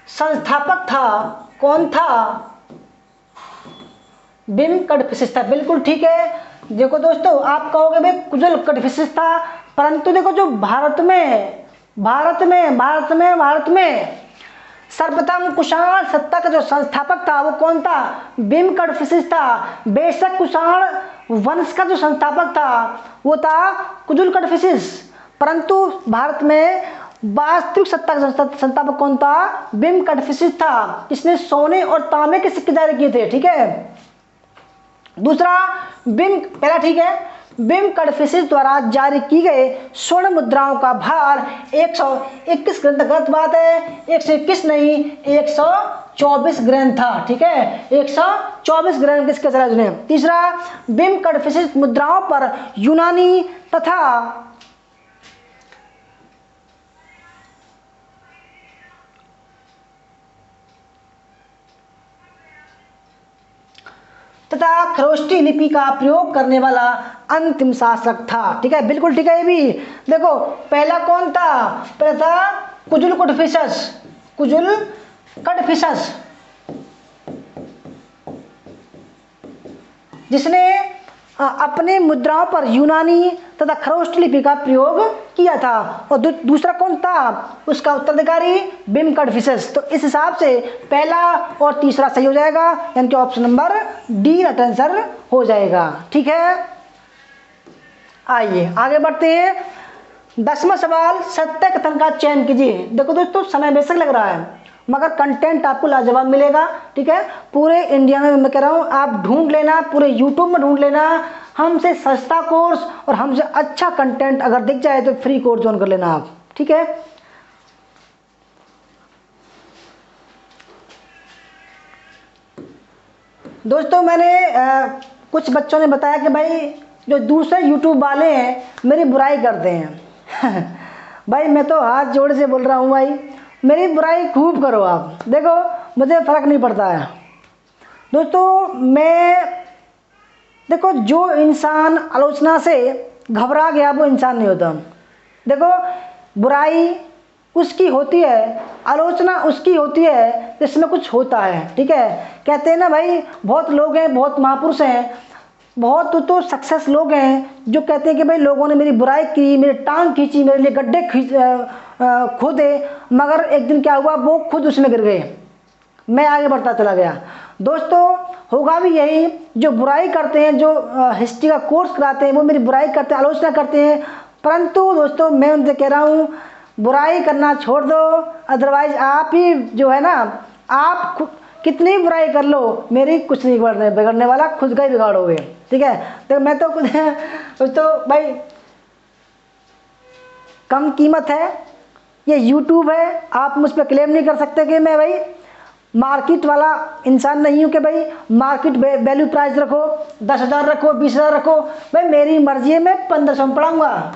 संस्थापक था कौन था? बिम कड़फिशिस था, बिल्कुल ठीक है। देखो दोस्तों आप कहोगे भाई कुजल कड़फिशिस था, परंतु देखो जो भारत में सर्वप्रथम कुषाण सत्ता का जो संस्थापक था वो कौन था? बिम कड़फिशिस था। बेशक कुषाण वंश का जो संस्थापक था वो था कुजुल कड़फिशिस, परंतु भारत में वास्तविक सत्ता का संस्थापक कौन था? बिम कड़फिशिस था। इसने सोने और तांबे के सिक्के जारी किए थे, ठीक है। दूसरा, पहला ठीक है, बिम कड़फिशिस द्वारा जारी की गए स्वर्ण मुद्राओं का भार 121 ग्राम, गलत बात है, 121 नहीं 124 ग्राम था, ठीक है, 124 ग्राम किसके चला जुने। तीसरा, बिम कड़फिशिस मुद्राओं पर यूनानी तथा खरोष्टी लिपि का प्रयोग करने वाला अंतिम शासक था, ठीक है, बिल्कुल ठीक है। ये भी देखो पहला कौन था? पहला था कुजुल कड़फिशिस, जिसने अपने मुद्राओं पर यूनानी तथा खरोष्टी लिपि का प्रयोग किया था। और दूसरा कौन था? उसका उत्तराधिकारी बिम कड़फिशिस। तो इस हिसाब से पहला और तीसरा सही हो जाएगा, यानी कि option number D right answer हो जाएगा, ठीक है। आइए आगे बढ़ते हैं। 10वां सवाल, सत्य कथन का चयन कीजिए। देखो दोस्तों समय बेशक लग रहा है मगर कंटेंट आपको लाजवाब मिलेगा, ठीक है। पूरे इंडिया में मैं कह रहा हूँ आप ढूंढ लेना, पूरे यूट्यूब में ढूंढ लेना, हमसे सस्ता कोर्स और हमसे अच्छा कंटेंट अगर दिख जाए तो फ्री कोर्स ज्वाइन कर लेना आप, ठीक है। दोस्तों मैंने कुछ बच्चों ने बताया कि भाई जो दूसरे यूट्यूब वाले हैं मेरी बुराई करते हैं भाई मैं तो हाथ जोड़ से बोल रहा हूँ भाई, मेरी बुराई खूब करो आप, देखो मुझे फ़र्क नहीं पड़ता है दोस्तों। मैं देखो जो इंसान आलोचना से घबरा गया वो इंसान नहीं होता। देखो बुराई उसकी होती है, आलोचना उसकी होती है जिसमें कुछ होता है, ठीक है। कहते हैं ना भाई बहुत लोग हैं, बहुत महापुरुष हैं, बहुत तो सक्सेस लोग हैं जो कहते हैं कि भाई लोगों ने मेरी बुराई की, मेरी टांग खींची, मेरे लिए गड्ढे खोदे, मगर एक दिन क्या हुआ वो खुद उसमें गिर गए, मैं आगे बढ़ता चला गया। दोस्तों होगा भी यही, जो बुराई करते हैं, जो हिस्ट्री का कोर्स कराते हैं वो मेरी बुराई करते हैं, आलोचना करते हैं, परंतु दोस्तों मैं उनसे कह रहा हूँ बुराई करना छोड़ दो, अदरवाइज आप ही जो है ना, आप कितनी बुराई कर लो मेरी कुछ नहीं बिगड़ने वाला, खुद का ही बिगाड़ोगे, ठीक है। तो मैं तो खुद दोस्तों भाई कम कीमत है, ये YouTube है, आप मुझ पर क्लेम नहीं कर सकते कि मैं भाई मार्केट वाला इंसान नहीं हूँ कि भाई मार्केट वैल्यू प्राइस रखो, 10,000 रखो, 20,000 रखो। भाई मेरी मर्जी है, मैं 1500 में पढ़ाऊँगा,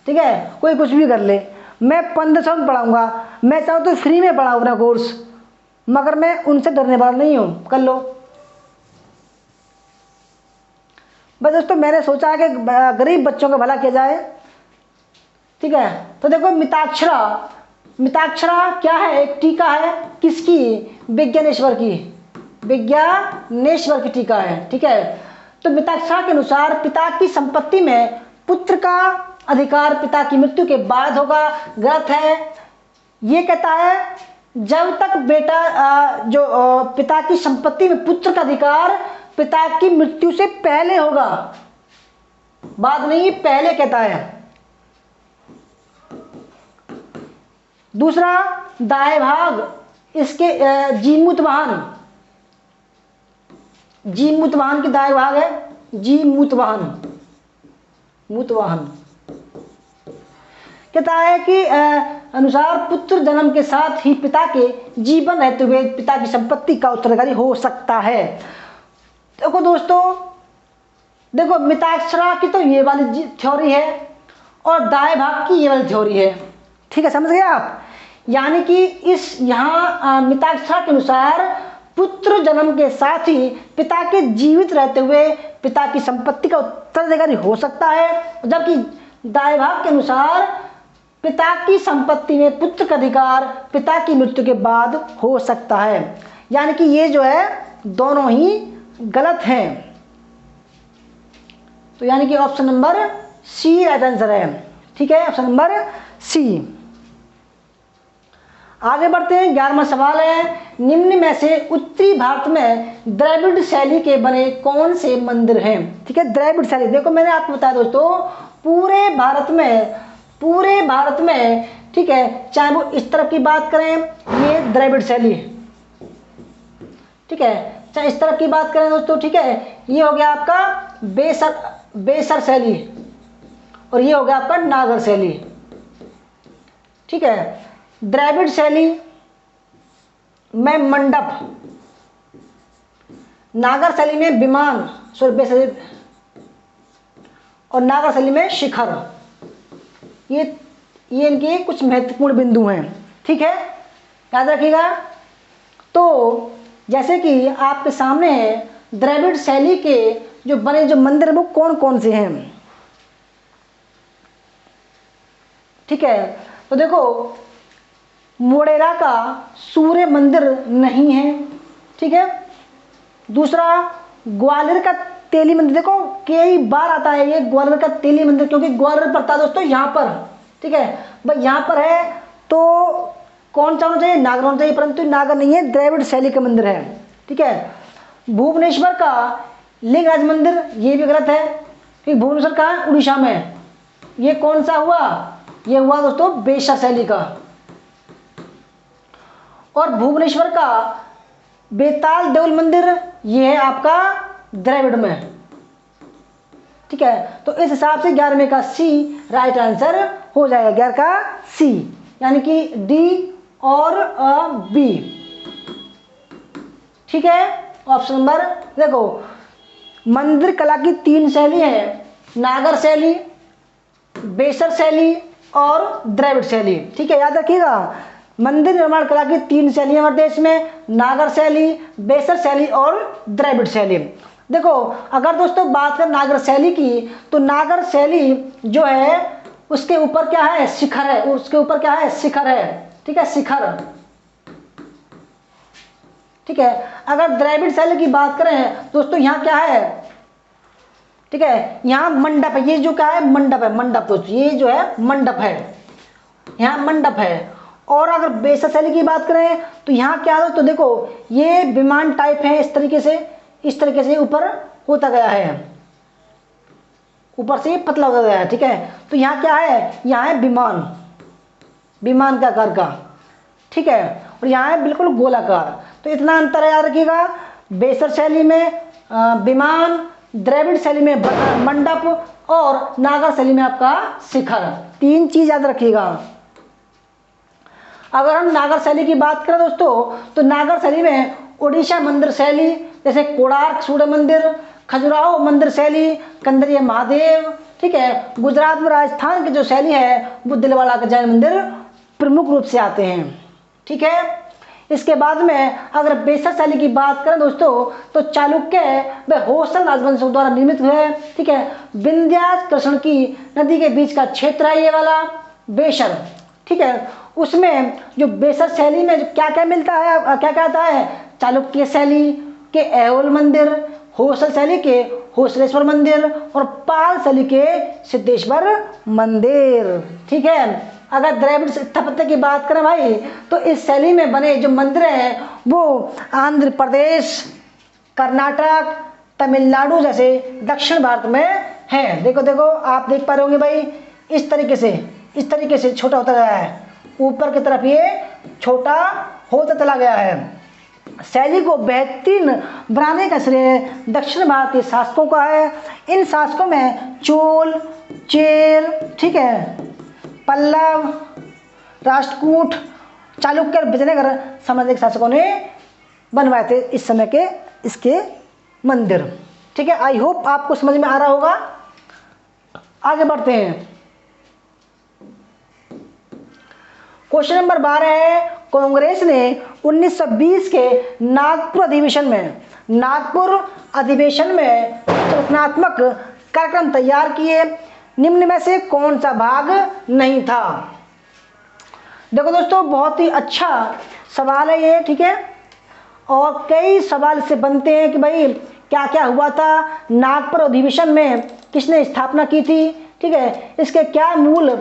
ठीक है, कोई कुछ भी कर ले, मैं 1500 में पढ़ाऊँगा। मैं चाहूँ तो फ्री में पढ़ाऊँ अपना कोर्स, मगर मैं उनसे डरने वाला नहीं हूँ। कर लो। बस दोस्तों मैंने सोचा है कि गरीब बच्चों का भला किया जाए, ठीक है। तो देखो मिताक्षरा, मिताक्षरा क्या है? एक टीका है, किसकी? विज्ञानेश्वर की, विज्ञानेश्वर की टीका है, ठीक है। तो मिताक्षरा के अनुसार पिता की संपत्ति में पुत्र का अधिकार पिता की मृत्यु के बाद होगा। गलत है। ये कहता है जब तक बेटा पिता की संपत्ति में पुत्र का अधिकार पिता की मृत्यु से पहले होगा, बाद नहीं, पहले कहता है। दूसरा दाएं भाग, इसके जीमूत वाहन, जीमूत वाहन की दाएं भाग है जीमूत वाहन, मूत वाहन कहता है कि अनुसार पुत्र जन्म के साथ ही पिता के जीवन रहते हुए पिता की संपत्ति का उत्तराधिकारी हो सकता है। देखो दोस्तों, देखो मिताक्षरा की तो ये वाली थ्योरी है और दाएं भाग की ये वाली थ्योरी है, ठीक है, समझ गए आप। यानी कि इस यहाँ मिताक्षरा के अनुसार पुत्र जन्म के साथ ही पिता के जीवित रहते हुए पिता की संपत्ति का उत्तराधिकारी हो सकता है, जबकि दाएं भाग के अनुसार पिता की संपत्ति में पुत्र का अधिकार पिता की मृत्यु के बाद हो सकता है। यानी कि ये जो है दोनों ही गलत हैं। तो यानी कि option number C right answer है, ठीक है, ऑप्शन नंबर सी। आगे बढ़ते हैं। 11वां सवाल है, निम्न में से उत्तरी भारत में द्रविड़ शैली के बने कौन से मंदिर हैं? ठीक है, द्रविड़ शैली, देखो मैंने आपको बताया दोस्तों, पूरे भारत में, ठीक है, चाहे वो इस तरफ की बात करें, ये द्रविड़ शैली, ठीक है, चाहे इस तरफ की बात करें दोस्तों, ठीक है, ये हो गया आपका बेसर शैली और ये हो गया आपका नागर शैली, ठीक है। द्रविड़ शैली में मंडप, नागर शैली में विमान, और नागर शैली में शिखर। ये इनके कुछ महत्वपूर्ण बिंदु हैं, ठीक है, याद रखिएगा। तो जैसे कि आपके सामने है द्रविड़ शैली के जो बने जो मंदिर वो कौन कौन से हैं, ठीक है। तो देखो मोढेरा का सूर्य मंदिर नहीं है, ठीक है। दूसरा ग्वालियर का तेली मंदिर, देखो कई बार आता है ये ग्वालियर का तेली मंदिर, क्योंकि ग्वालियर पड़ता है दोस्तों यहाँ पर, ठीक है, भाई यहाँ पर है तो कौन सा होना चाहिए? नागर होना चाहिए, परंतु नागर नहीं है, द्रविड़ शैली का मंदिर है, ठीक है। भुवनेश्वर का लिंगराज मंदिर, ये भी गलत है, क्योंकि भुवनेश्वर कहाँ है? उड़ीसा में। ये कौन सा हुआ? ये हुआ दोस्तों बेसर शैली का। और भुवनेश्वर का बेताल देउल मंदिर, ये है आपका द्रविड़ में, ठीक है। तो इस हिसाब से 11वें का सी राइट आंसर हो जाएगा, 11 का सी, यानी कि डी और बी, ठीक है। ऑप्शन नंबर देखो, मंदिर कला की 3 शैली है, नागर शैली, बेसर शैली और द्रविड़ शैली, ठीक है, याद रखिएगा। मंदिर निर्माण कला की 3 शैली हमारे देश में, नागर शैली, बेसर शैली और द्रविड़ शैली। देखो अगर दोस्तों बात करें नागर शैली की, तो नागर शैली जो है उसके ऊपर क्या है? शिखर है, उसके ऊपर क्या है? शिखर है, ठीक है, शिखर, ठीक है। अगर द्रविड़ शैली की बात करें दोस्तों, यहाँ क्या है? ठीक है, यहाँ मंडप है, ये जो क्या है? मंडप है, मंडप दोस्तों, ये जो है मंडप है, यहाँ मंडप है। और अगर बेसर शैली की बात करें तो यहाँ क्या है? तो देखो ये विमान टाइप है, इस तरीके से ऊपर होता गया है, ऊपर से ये पतला होता गया है, ठीक है। तो यहाँ क्या है? यहाँ है विमान का आकार का, ठीक है, और यहाँ है बिल्कुल गोलाकार। तो इतना अंतर है, याद रखिएगा। बेसर शैली में विमान, द्रविड़ शैली में मंडप और नागर शैली में आपका शिखर, 3 चीज याद रखिएगा। अगर हम नागर शैली की बात करें दोस्तों, तो नागर शैली में उड़ीसा मंदिर शैली, जैसे कोणार्क सूर्य मंदिर, खजुराहो मंदिर शैली, कंदरिया महादेव, ठीक है। गुजरात में राजस्थान की जो शैली है वो दिलवाड़ा का जैन मंदिर प्रमुख रूप से आते हैं, ठीक है। इसके बाद में अगर बेसर शैली की बात करें दोस्तों, तो चालुक्य व होयसल राजवंशों द्वारा निर्मित हुए, ठीक है। विंध्याचल कृष्ण की नदी के बीच का क्षेत्र है ये वाला बेसर, ठीक है। उसमें जो बेसर शैली में क्या क्या मिलता है, क्या क्या आता है, चालुक्य शैली के ऐहोल मंदिर, होयसल शैली के होयसलेश्वर मंदिर और पाल शैली के सिद्धेश्वर मंदिर, ठीक है। अगर द्रविड़ स्थापत्य की बात करें भाई, तो इस शैली में बने जो मंदिर हैं वो आंध्र प्रदेश, कर्नाटक, तमिलनाडु जैसे दक्षिण भारत में हैं। देखो देखो आप देख पा रहे होंगे भाई, इस तरीके से छोटा होता गया है, ऊपर की तरफ ये छोटा होता चला गया है। शैली को बेहतरीन बनाने का श्रेय दक्षिण भारतीय शासकों का है। इन शासकों में चोल, चेर, ठीक है, पल्लव, राष्ट्रकूट, चालुक्य और विजयनगर साम्राज्यिक शासकों ने बनवाए थे इस समय के इसके मंदिर, ठीक है। आई होप आपको समझ में आ रहा होगा। आगे बढ़ते हैं। क्वेश्चन नंबर 12 है, कांग्रेस ने 1920 के नागपुर अधिवेशन में रचनात्मक कार्यक्रम तैयार किए, निम्न में से कौन सा भाग नहीं था। देखो दोस्तों, बहुत ही अच्छा सवाल है ये, ठीक है। और कई सवाल से बनते हैं कि भाई क्या क्या हुआ था, नागपुर अधिवेशन में किसने स्थापना की थी, ठीक है, इसके क्या मूल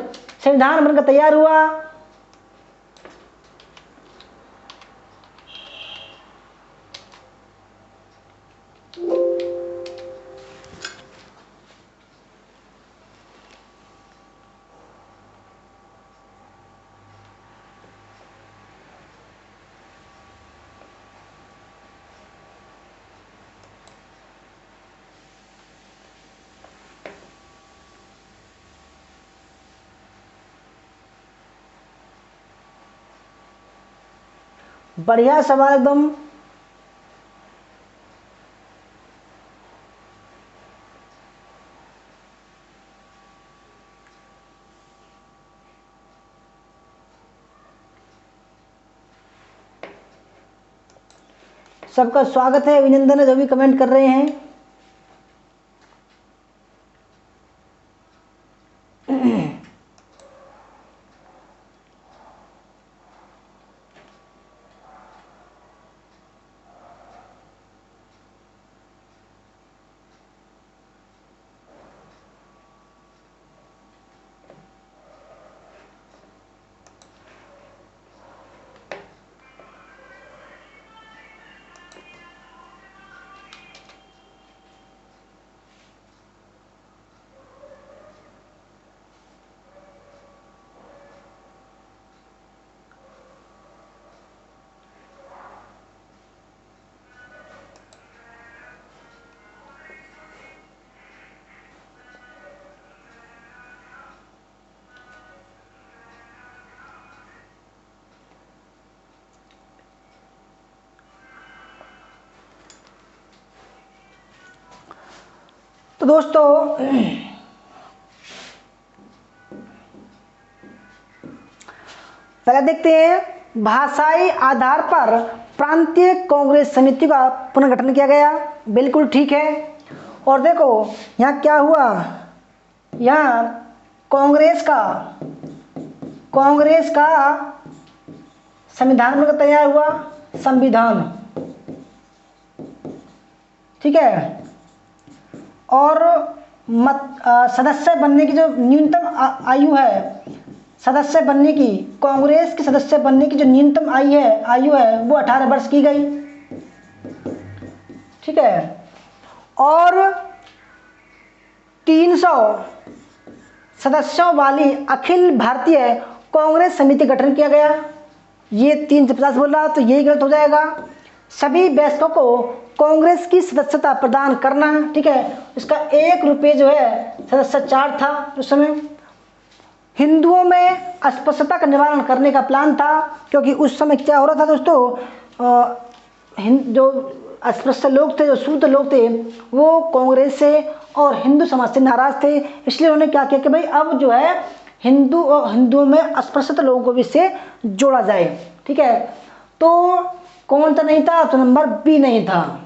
संविधान बनकर तैयार हुआ। बढ़िया सवाल एकदम। सबका स्वागत है, अभिनंदन है जो भी कमेंट कर रहे हैं। तो दोस्तों पहले देखते हैं, भाषाई आधार पर प्रांतीय कांग्रेस समिति का पुनर्गठन किया गया, बिल्कुल ठीक है। और देखो यहाँ क्या हुआ, यहाँ कांग्रेस का संविधान बनकर तैयार हुआ, संविधान, ठीक है। और सदस्य बनने की जो न्यूनतम आयु है, सदस्य बनने की, कांग्रेस के सदस्य बनने की जो न्यूनतम आयु है वो 18 वर्ष की गई, ठीक है। और 300 सदस्यों वाली अखिल भारतीय कांग्रेस समिति गठन किया गया। ये 350 बोल रहा तो यही गलत हो जाएगा। सभी वयस्कों को कांग्रेस की सदस्यता प्रदान करना, ठीक है। इसका 1 रुपये जो है सदस्य चार्ज था उस समय। हिंदुओं में अस्पृश्यता का निवारण करने का प्लान था, क्योंकि उस समय क्या हो रहा था दोस्तों, जो अस्पृश्य लोग थे, जो शूद्र लोग थे, वो कांग्रेस से और हिंदू समाज से नाराज थे। इसलिए उन्होंने क्या किया कि भाई अब जो है हिंदुओं में अस्पृश्यता लोगों को भी इससे जोड़ा जाए। ठीक है, तो कौन सा नहीं था? तो नंबर बी नहीं था।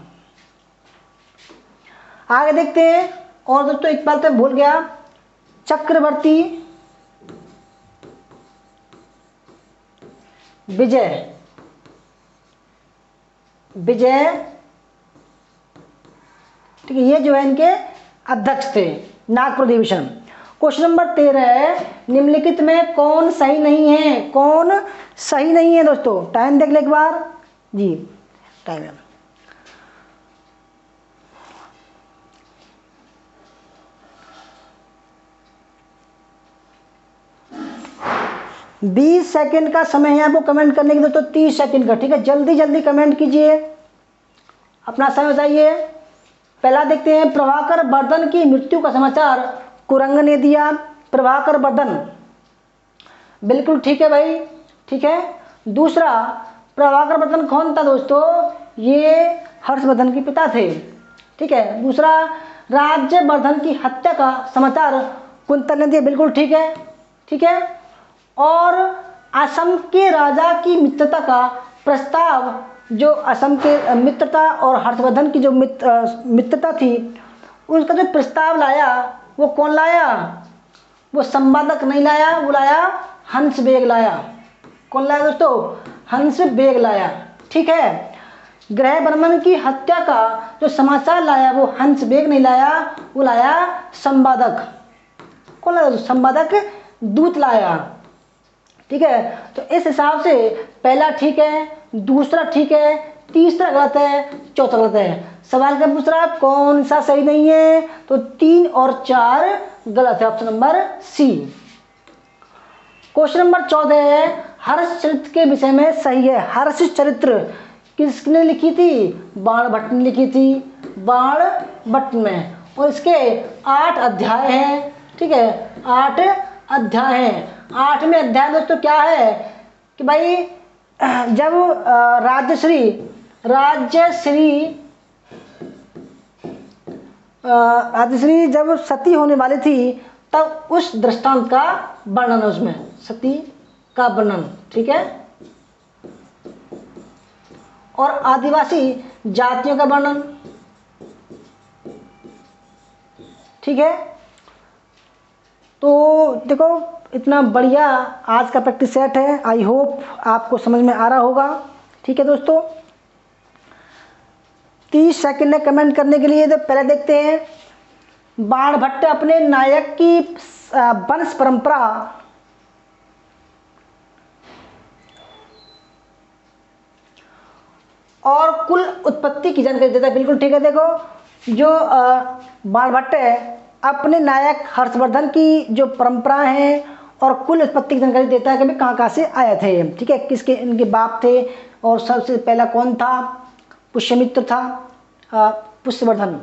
आगे देखते हैं। और दोस्तों एक बात मैं भूल गया, चक्रवर्ती विजय ठीक है, ये जो है इनके अध्यक्ष थे, नागपुर अधिवेशन। क्वेश्चन नंबर 13 है, निम्नलिखित में कौन सही नहीं है? कौन सही नहीं है दोस्तों? टाइम देख ले एक बार जी, टाइम है 20 सेकंड का समय है आपको कमेंट करने के लिए, दोस्तों 30 सेकंड का। ठीक है, जल्दी जल्दी कमेंट कीजिए, अपना समय बताइए। पहला देखते हैं, प्रभाकर वर्धन की मृत्यु का समाचार कुरंग ने दिया। प्रभाकर वर्धन, बिल्कुल ठीक है भाई, ठीक है। दूसरा, प्रभाकर वर्धन कौन था दोस्तों? ये हर्षवर्धन के पिता थे। ठीक है। दूसरा, राज्यवर्धन की हत्या का समाचार कुंतल ने दिया, बिल्कुल ठीक है, ठीक है। और असम के राजा की मित्रता का प्रस्ताव, जो असम के मित्रता और हर्षवर्धन की जो मित्रता थी, उसका जो प्रस्ताव लाया वो कौन लाया? वो संवादक नहीं लाया, वो लाया हंस बेग लाया। कौन लाया दोस्तों? हंस बेग लाया। ठीक है। ग्रह बर्मन की हत्या का जो समाचार लाया वो हंस बेग नहीं लाया, वो लाया संवादक। कौन लाया? संवादक दूत लाया। ठीक है। तो इस हिसाब से पहला ठीक है, दूसरा ठीक है, तीसरा गलत है, चौथा गलत है। सवाल क्या पूछ रहा है? कौन सा सही नहीं है? तो 3 और 4 गलत है, option number C. Question number 14 है, हर्ष चरित्र के विषय में सही है। हर्ष चरित्र किसने लिखी थी? बाणभट्ट ने लिखी थी, बाणभट्ट में। और इसके 8 अध्याय हैं। ठीक है, 8 अध्याय हैं। 8वें अध्याय दोस्तों क्या है कि भाई जब राजश्री जब सती होने वाली थी, तब उस दृष्टांत का वर्णन है उसमें, सती का वर्णन। ठीक है। और आदिवासी जातियों का वर्णन। ठीक है। तो देखो, इतना बढ़िया आज का प्रैक्टिस सेट है। आई होप आपको समझ में आ रहा होगा। ठीक है दोस्तों, 30 सेकंड है कमेंट करने के लिए। तो पहले देखते हैं, बाणभट्ट अपने नायक की वंश परंपरा और कुल उत्पत्ति की जानकारी देता है, बिल्कुल ठीक है। देखो, जो बाणभट्ट है अपने नायक हर्षवर्धन की जो परंपरा है और कुल उत्पत्ति की जानकारी देता है कि भाई कहाँ से आए थे। ठीक है, किसके इनके बाप थे, और सबसे पहला कौन था? पुष्यमित्र था, पुष्यवर्धन।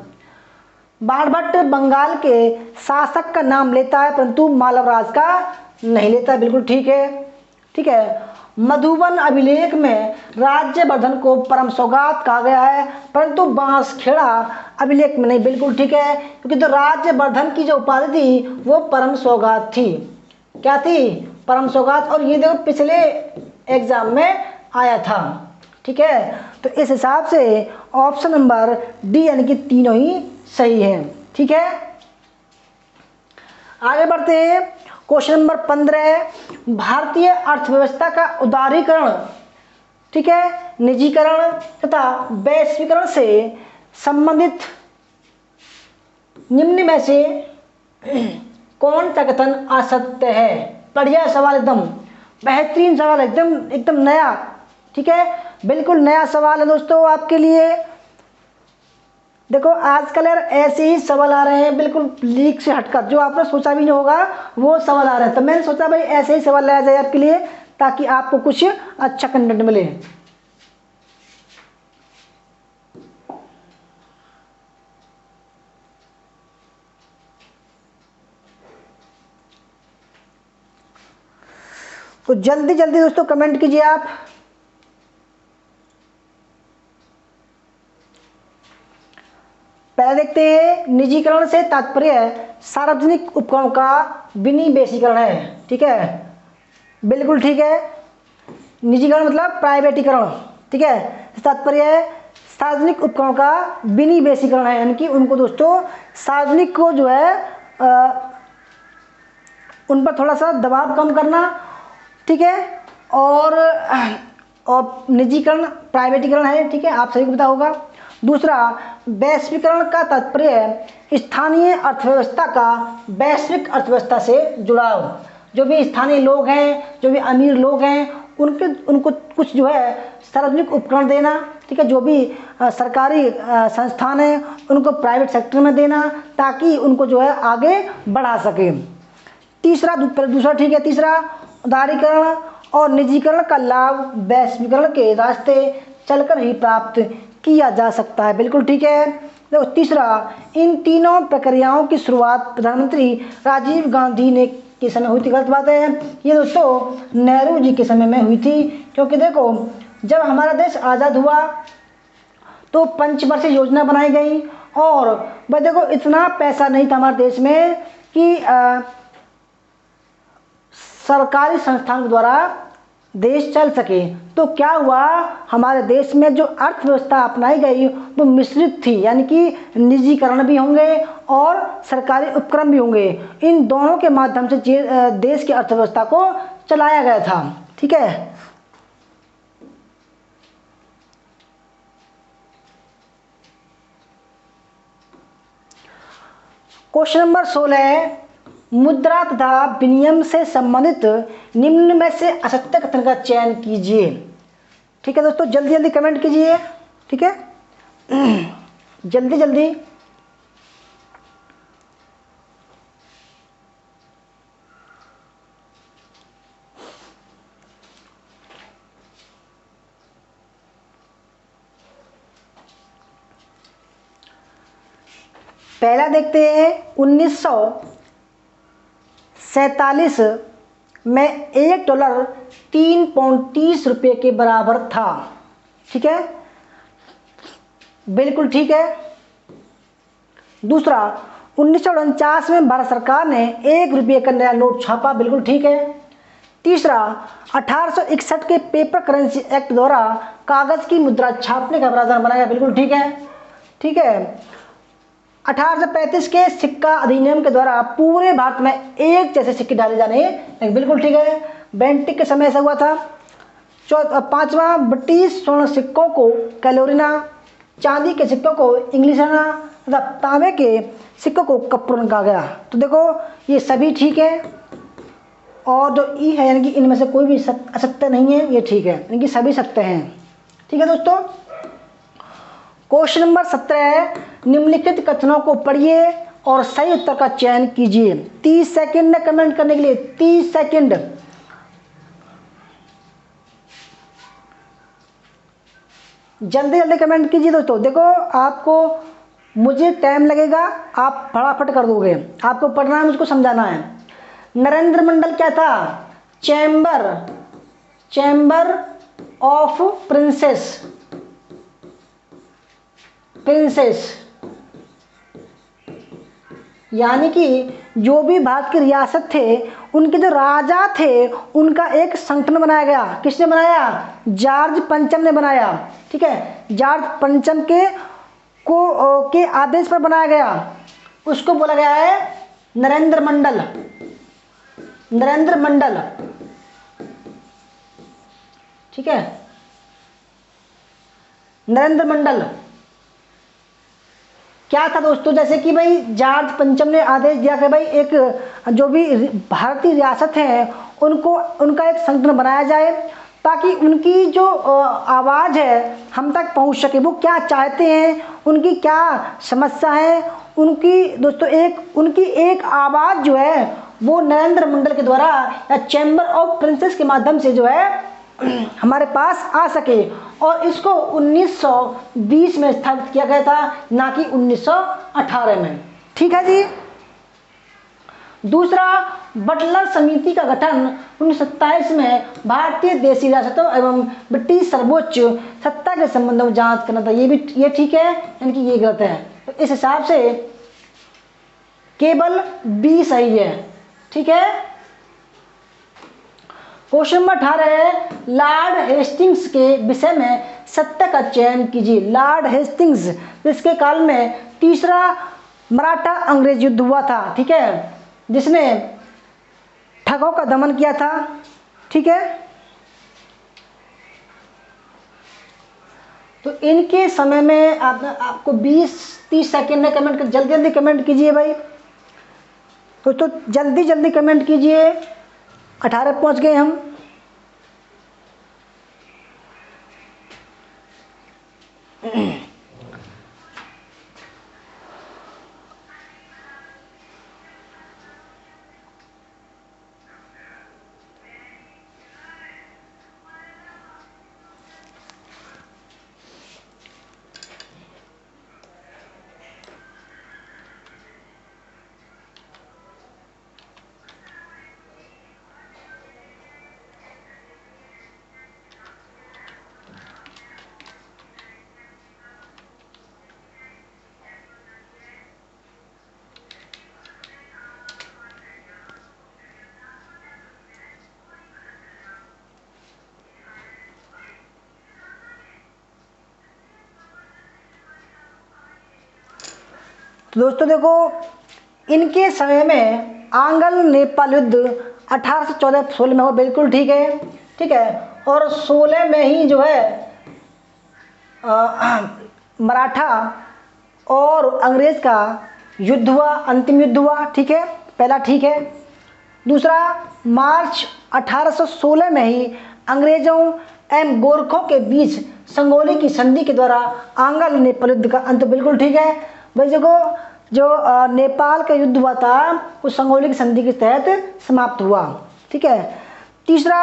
बाणभट्ट बंगाल के शासक का नाम लेता है, परंतु मालवराज का नहीं लेता है, बिल्कुल ठीक है, ठीक है। मधुबन अभिलेख में राज्यवर्धन को परम सौगात कहा गया है, परंतु बांसखेड़ा अभिलेख में नहीं, बिल्कुल ठीक है। क्योंकि तो राज्यवर्धन की जो उपाधि थी वो परम सौगात थी। क्या थी? परम सौगात। और ये देखो पिछले एग्जाम में आया था। ठीक है। तो इस हिसाब से ऑप्शन नंबर डी यानी कि तीनों ही सही है। ठीक है, आगे बढ़ते हैं। क्वेश्चन नंबर 15, भारतीय अर्थव्यवस्था का उदारीकरण, ठीक है, निजीकरण तथा वैश्वीकरण से संबंधित निम्न में से कौन सा कथन असत्य है? बढ़िया सवाल, एकदम बेहतरीन सवाल, एकदम नया। ठीक है, बिल्कुल नया सवाल है दोस्तों आपके लिए। देखो आजकल यार ऐसे ही सवाल आ रहे हैं, बिल्कुल लीक से हटकर, जो आपने सोचा भी नहीं होगा वो सवाल आ रहे हैं। तो मैंने सोचा भाई ऐसे ही सवाल लाया जाए आपके लिए, ताकि आपको कुछ अच्छा कंटेंट मिले। तो जल्दी जल्दी दोस्तों कमेंट कीजिए आप। पहले देखते हैं, निजीकरण से तात्पर्य सार्वजनिक उपक्रमों का विनिवेशीकरण है। ठीक है, बिल्कुल ठीक है। निजीकरण मतलब प्राइवेटीकरण। ठीक है, तात्पर्य है सार्वजनिक उपक्रमों का विनिवेशीकरण है, यानी कि उनको दोस्तों सार्वजनिक को जो है उन पर थोड़ा सा दबाव कम करना। ठीक है, और निजीकरण प्राइवेटीकरण है। ठीक है, आप सभी को पता होगा। दूसरा, वैश्वीकरण का तात्पर्य है स्थानीय अर्थव्यवस्था का वैश्विक अर्थव्यवस्था से जुड़ाव। जो भी स्थानीय लोग हैं, जो भी अमीर लोग हैं, उनको कुछ जो है सार्वजनिक उपकरण देना। ठीक है, जो भी सरकारी संस्थान है उनको प्राइवेट सेक्टर में देना, ताकि उनको जो है आगे बढ़ा सके। तीसरा, दूसरा ठीक है। तीसरा, उदारीकरण और निजीकरण का लाभ वैश्वीकरण के रास्ते चलकर ही प्राप्त किया जा सकता है। बिल्कुल ठीक है। देखो तीसरा, इन तीनों प्रक्रियाओं की शुरुआत प्रधानमंत्री राजीव गांधी ने के समय हुई थी। गलत बात है ये दोस्तों, नेहरू जी के समय में हुई थी। क्योंकि देखो, जब हमारा देश आज़ाद हुआ तो पंचवर्षीय योजना बनाई गई, और भाई देखो इतना पैसा नहीं था हमारे देश में कि सरकारी संस्थान के द्वारा देश चल सके। तो क्या हुआ, हमारे देश में जो अर्थव्यवस्था अपनाई गई वो मिश्रित थी, यानी कि निजीकरण भी होंगे और सरकारी उपक्रम भी होंगे। इन दोनों के माध्यम से देश की अर्थव्यवस्था को चलाया गया था। ठीक है, क्वेश्चन नंबर 16 है, मुद्रा तथा विनिमय से संबंधित निम्न में से असत्य कथन का चयन कीजिए। ठीक है दोस्तों, जल्दी जल्दी कमेंट कीजिए। ठीक है, जल्दी जल्दी। पहला देखते हैं, 1947 में $1 3.30 के बराबर था। ठीक है, बिल्कुल ठीक है। दूसरा, 1949 में भारत सरकार ने ₹1 का नया नोट छापा। बिल्कुल ठीक है। तीसरा, 1861 के पेपर करेंसी एक्ट द्वारा कागज की मुद्रा छापने का प्रावधान बनाया। बिल्कुल ठीक है। ठीक है, 1835 के सिक्का अधिनियम के द्वारा पूरे भारत में एक जैसे सिक्के डाले जाने। बिल्कुल ठीक है, बेंटिक के समय ऐसा हुआ था। पांचवा, ब्रिटिश स्वर्ण सिक्कों को कैलोरीना, चांदी के सिक्कों को इंग्लिशाना तथा तांबे के सिक्कों को कप्रोन कहा गया। तो देखो ये सभी ठीक है, और जो ई है यानी कि इनमें से कोई भी असत्य नहीं है, ये ठीक है, यानी कि सभी सत्य हैं। ठीक है दोस्तों, क्वेश्चन नंबर 17 है, निम्नलिखित कथनों को पढ़िए और सही उत्तर का चयन कीजिए। 30 सेकंड है कमेंट करने के लिए, 30 सेकंड। जल्दी जल्दी कमेंट कीजिए दोस्तों। देखो आपको, मुझे टाइम लगेगा, आप फटाफट कर दोगे। आपको पढ़ना है, मुझको समझाना है। नरेंद्र मंडल क्या था? चैम्बर ऑफ प्रिंसेस, यानी कि जो भी भारत की रियासत थे उनके जो राजा थे उनका एक संगठन बनाया गया। किसने बनाया? जॉर्ज पंचम ने बनाया। ठीक है, जॉर्ज पंचम के आदेश पर बनाया गया। उसको बोला गया है नरेंद्र मंडल। ठीक है, नरेंद्र मंडल क्या था दोस्तों? जैसे कि भाई जॉर्ज पंचम ने आदेश दिया कि भाई एक जो भी भारतीय रियासत है उनको उनका एक संगठन बनाया जाए, ताकि उनकी जो आवाज़ है हम तक पहुंच सके। वो क्या चाहते हैं, उनकी क्या समस्या है, उनकी एक आवाज़ जो है वो नरेंद्र मंडल के द्वारा या चैम्बर ऑफ प्रिंसेस के माध्यम से जो है हमारे पास आ सके। और इसको 1920 में स्थापित किया गया था, ना कि 1918 में। ठीक है जी। दूसरा, बटलर समिति का गठन 1927 में भारतीय देशी रियासतों एवं ब्रिटिश सर्वोच्च सत्ता के संबंधों में जांच करना था। ये ठीक है, यानी कि ये गलत है। तो इस हिसाब से केवल बी सही है। ठीक है। क्वेश्चन नंबर 18 है, लॉर्ड हेस्टिंग्स के विषय में सत्य का चयन कीजिए। लॉर्ड हेस्टिंग्स, जिसके काल में तीसरा मराठा अंग्रेज युद्ध हुआ था, ठीक है, जिसने ठगों का दमन किया था। ठीक है। तो इनके समय में आपको 20-30 सेकेंड में कमेंट कर, जल्दी जल्दी कमेंट कीजिए भाई। तो जल्दी जल्दी कमेंट कीजिए। 18 पहुंच गए हम। तो दोस्तों देखो, इनके समय में आंग्ल नेपाल युद्ध 1814-16 में हुआ, बिल्कुल ठीक है। ठीक है। और 16 में ही जो है मराठा और अंग्रेज का युद्ध हुआ, अंतिम युद्ध हुआ। ठीक है, पहला ठीक है। दूसरा, मार्च 1816 में ही अंग्रेजों एवं गोरखों के बीच संगोली की संधि के द्वारा आंग्ल नेपाल युद्ध का अंत, बिल्कुल ठीक है। भाई देखो, जो नेपाल का युद्ध हुआ था वो संगोली की संधि के तहत समाप्त हुआ। ठीक है। तीसरा,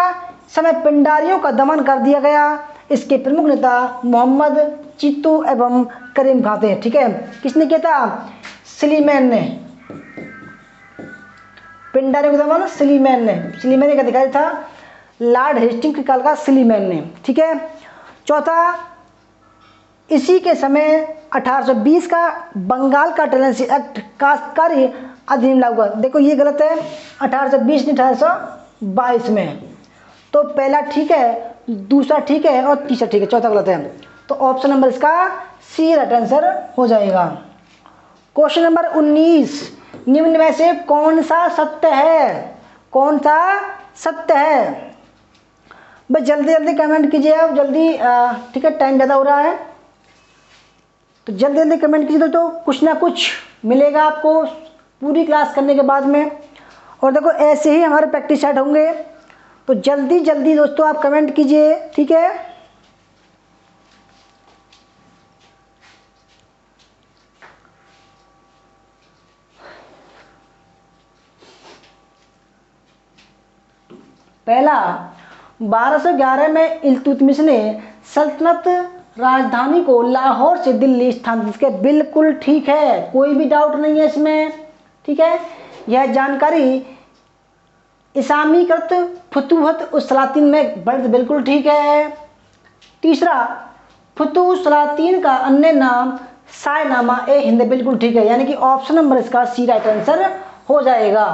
समय पिंडारियों का दमन कर दिया गया। इसके प्रमुख नेता मोहम्मद चित्तू एवं करीम खां थे। ठीक है। किसने किया था? सुलेमान ने। पिंडारियों का दमन सुलेमान ने का अधिकारी था, लॉर्ड हेस्टिंग्स के काल का सुलेमान ने। ठीक है। चौथा, इसी के समय 1820 का बंगाल का टेनेंसी एक्ट काश्तकारी अधिनियम लागू हुआ। देखो ये गलत है, 1820 नहीं 1822 में। तो पहला ठीक है, दूसरा ठीक है और तीसरा ठीक है, चौथा गलत है। तो ऑप्शन नंबर इसका सी राइट आंसर हो जाएगा। क्वेश्चन नंबर 19, निम्न में से कौन सा सत्य है? कौन सा सत्य है? बस जल्दी जल्दी कमेंट कीजिए अब, जल्दी। ठीक है, टाइम ज़्यादा हो रहा है, तो जल्दी जल्दी कमेंट कीजिए। तो कुछ ना कुछ मिलेगा आपको पूरी क्लास करने के बाद में। और देखो ऐसे ही हमारे प्रैक्टिस सेट होंगे, तो जल्दी जल्दी दोस्तों आप कमेंट कीजिए। ठीक है। पहला, 1211 में इल्तुतमिश ने सल्तनत राजधानी को लाहौर से दिल्ली स्थानांतरित किया, बिल्कुल ठीक है, कोई भी डाउट नहीं है इसमें। ठीक है। यह जानकारी इस्लामीकृत फुतूहत उस सलातीन में बढ़, बिल्कुल ठीक है। तीसरा, फुतूह सलातीन का अन्य नाम शाहनामा ए हिंद, बिल्कुल ठीक है, यानी कि ऑप्शन नंबर इसका सी राइट आंसर हो जाएगा।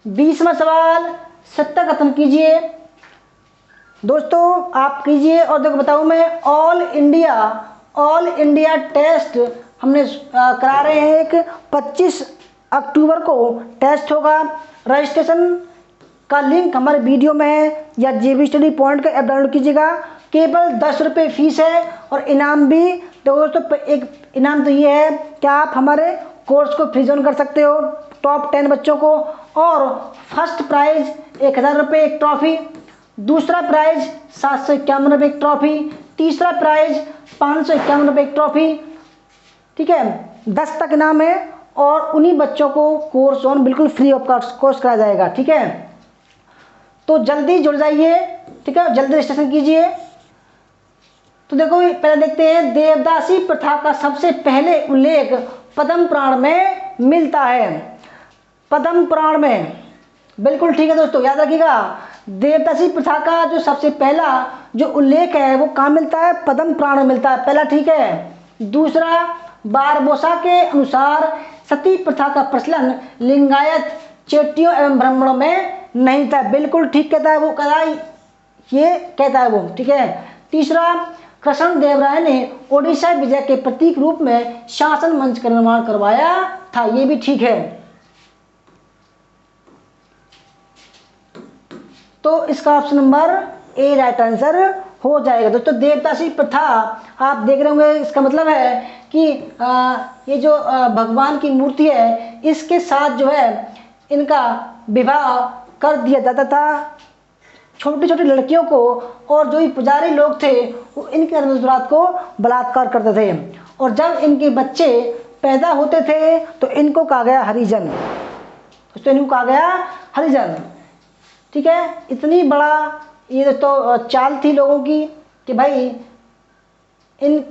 20वां सवाल, सत्ता खत्म कीजिए दोस्तों, आप कीजिए। और देखो बताऊं मैं, ऑल इंडिया टेस्ट हमने करा रहे हैं, एक 25 अक्टूबर को टेस्ट होगा। रजिस्ट्रेशन का लिंक हमारे वीडियो में है, या जेबी स्टडी पॉइंट का ऐप डाउनलोड कीजिएगा। केवल 10 रुपये फीस है। और इनाम भी देखो दोस्तों, एक इनाम तो ये है कि आप हमारे कोर्स को फ्री जोन कर सकते हो टॉप 10 बच्चों को। और फर्स्ट प्राइज 1000 रुपये एक ट्रॉफी, दूसरा प्राइज 751 रुपये एक ट्रॉफी, तीसरा प्राइज 551 रुपये एक ट्रॉफी। ठीक है, 10 तक इनाम है। और उन्हीं बच्चों को कोर्स ऑन बिल्कुल फ्री ऑफ कोर्स कराया जाएगा। ठीक है, तो जल्दी जुड़ जाइए। ठीक है, जल्दी रजिस्ट्रेशन कीजिए। तो देखो पहले देखते हैं, देवदासी प्रथा का सबसे पहले उल्लेख पद्म पुराण में मिलता है। पद्म पुराण में। बिल्कुल ठीक है दोस्तों, याद रखिएगा। देवदासी प्रथा का जो सबसे पहला जो उल्लेख है वो कहाँ मिलता है? पद्म पुराण में मिलता है, पहला ठीक है। दूसरा, बारबोसा के अनुसार सती प्रथा का प्रचलन लिंगायत चेटियों एवं ब्राह्मणों में नहीं था। बिल्कुल ठीक कहता है वो, ये कहता है वो, ठीक है। तीसरा, कृष्ण देव राय ने ओडिशा विजय के प्रतीक रूप में शासन मंच का निर्माण करवाया था, ये भी ठीक है। तो इसका option number A right answer हो जाएगा। दोस्तों देवदासी प्रथा आप देख रहे होंगे, इसका मतलब है कि ये जो भगवान की मूर्ति है इसके साथ जो है इनका विवाह कर दिया जाता था छोटी छोटी लड़कियों को, और जो ही पुजारी लोग थे वो इनकी धर्मरात को बलात्कार करते थे, और जब इनके बच्चे पैदा होते थे तो इनको कहा गया हरिजन। तो इनको कहा गया हरिजन, ठीक है। इतनी बड़ा ये तो चाल थी लोगों की कि भाई इन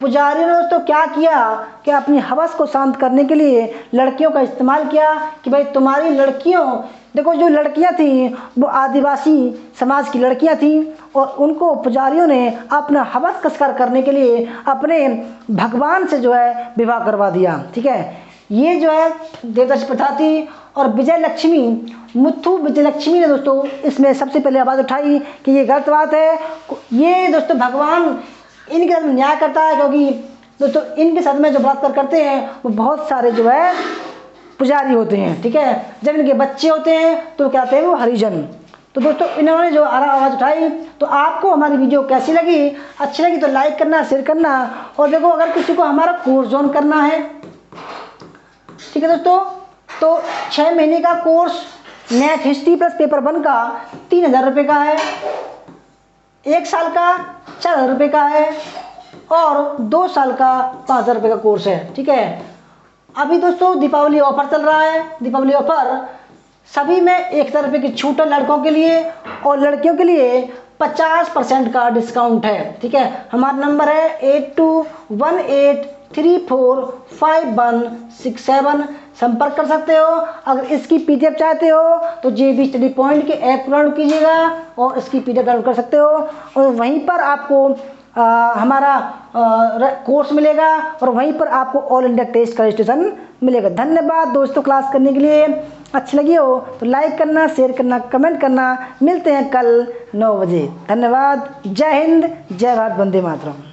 पुजारियों ने तो क्या किया कि अपनी हवस को शांत करने के लिए लड़कियों का इस्तेमाल किया कि भाई तुम्हारी लड़कियों, देखो जो लड़कियां थी वो आदिवासी समाज की लड़कियां थी, और उनको पुजारियों ने अपना हवस का शिकार करने के लिए अपने भगवान से जो है विवाह करवा दिया, ठीक है। ये जो है देवदासी प्रथा थी। और विजय लक्ष्मी, मुथु विजय लक्ष्मी ने दोस्तों इसमें सबसे पहले आवाज़ उठाई कि ये गलत बात है। ये दोस्तों भगवान इनके साथ न्याय करता है, क्योंकि दोस्तों इनके साथ में जो बलात्कार करते हैं वो बहुत सारे जो है पुजारी होते हैं, ठीक है। जब इनके बच्चे होते हैं तो क्या कहते हैं वो हरिजन। तो दोस्तों इन्होंने जो आवाज़ उठाई। तो आपको हमारी वीडियो कैसी लगी? अच्छी लगी तो लाइक करना, शेयर करना, और देखो अगर किसी को हमारा कोर्स ज्वाइन करना है, ठीक है दोस्तों, तो 6 महीने का course math history plus paper 1 का 3000 रुपये का है, 1 साल का 4000 रुपये का है, और 2 साल का 5000 रुपये का कोर्स है, ठीक है। अभी दोस्तों दीपावली ऑफर चल रहा है। दीपावली ऑफर सभी में 1000 रुपये की छूट है लड़कों के लिए, और लड़कियों के लिए 50% का डिस्काउंट है, ठीक है। हमारा नंबर है 8218345167, संपर्क कर सकते हो। अगर इसकी पीडीएफ चाहते हो तो जेबी स्टडी पॉइंट के ऐप डाउनलोड कीजिएगा और इसकी पीडीएफ डाउनलोड कर सकते हो, और वहीं पर आपको हमारा कोर्स मिलेगा, और वहीं पर आपको ऑल इंडिया टेस्ट का रजिस्ट्रेशन मिलेगा। धन्यवाद दोस्तों, क्लास करने के लिए। अच्छी लगी हो तो लाइक करना, शेयर करना, कमेंट करना। मिलते हैं कल 9 बजे। धन्यवाद। जय हिंद, जय भारत, वंदे मातरम।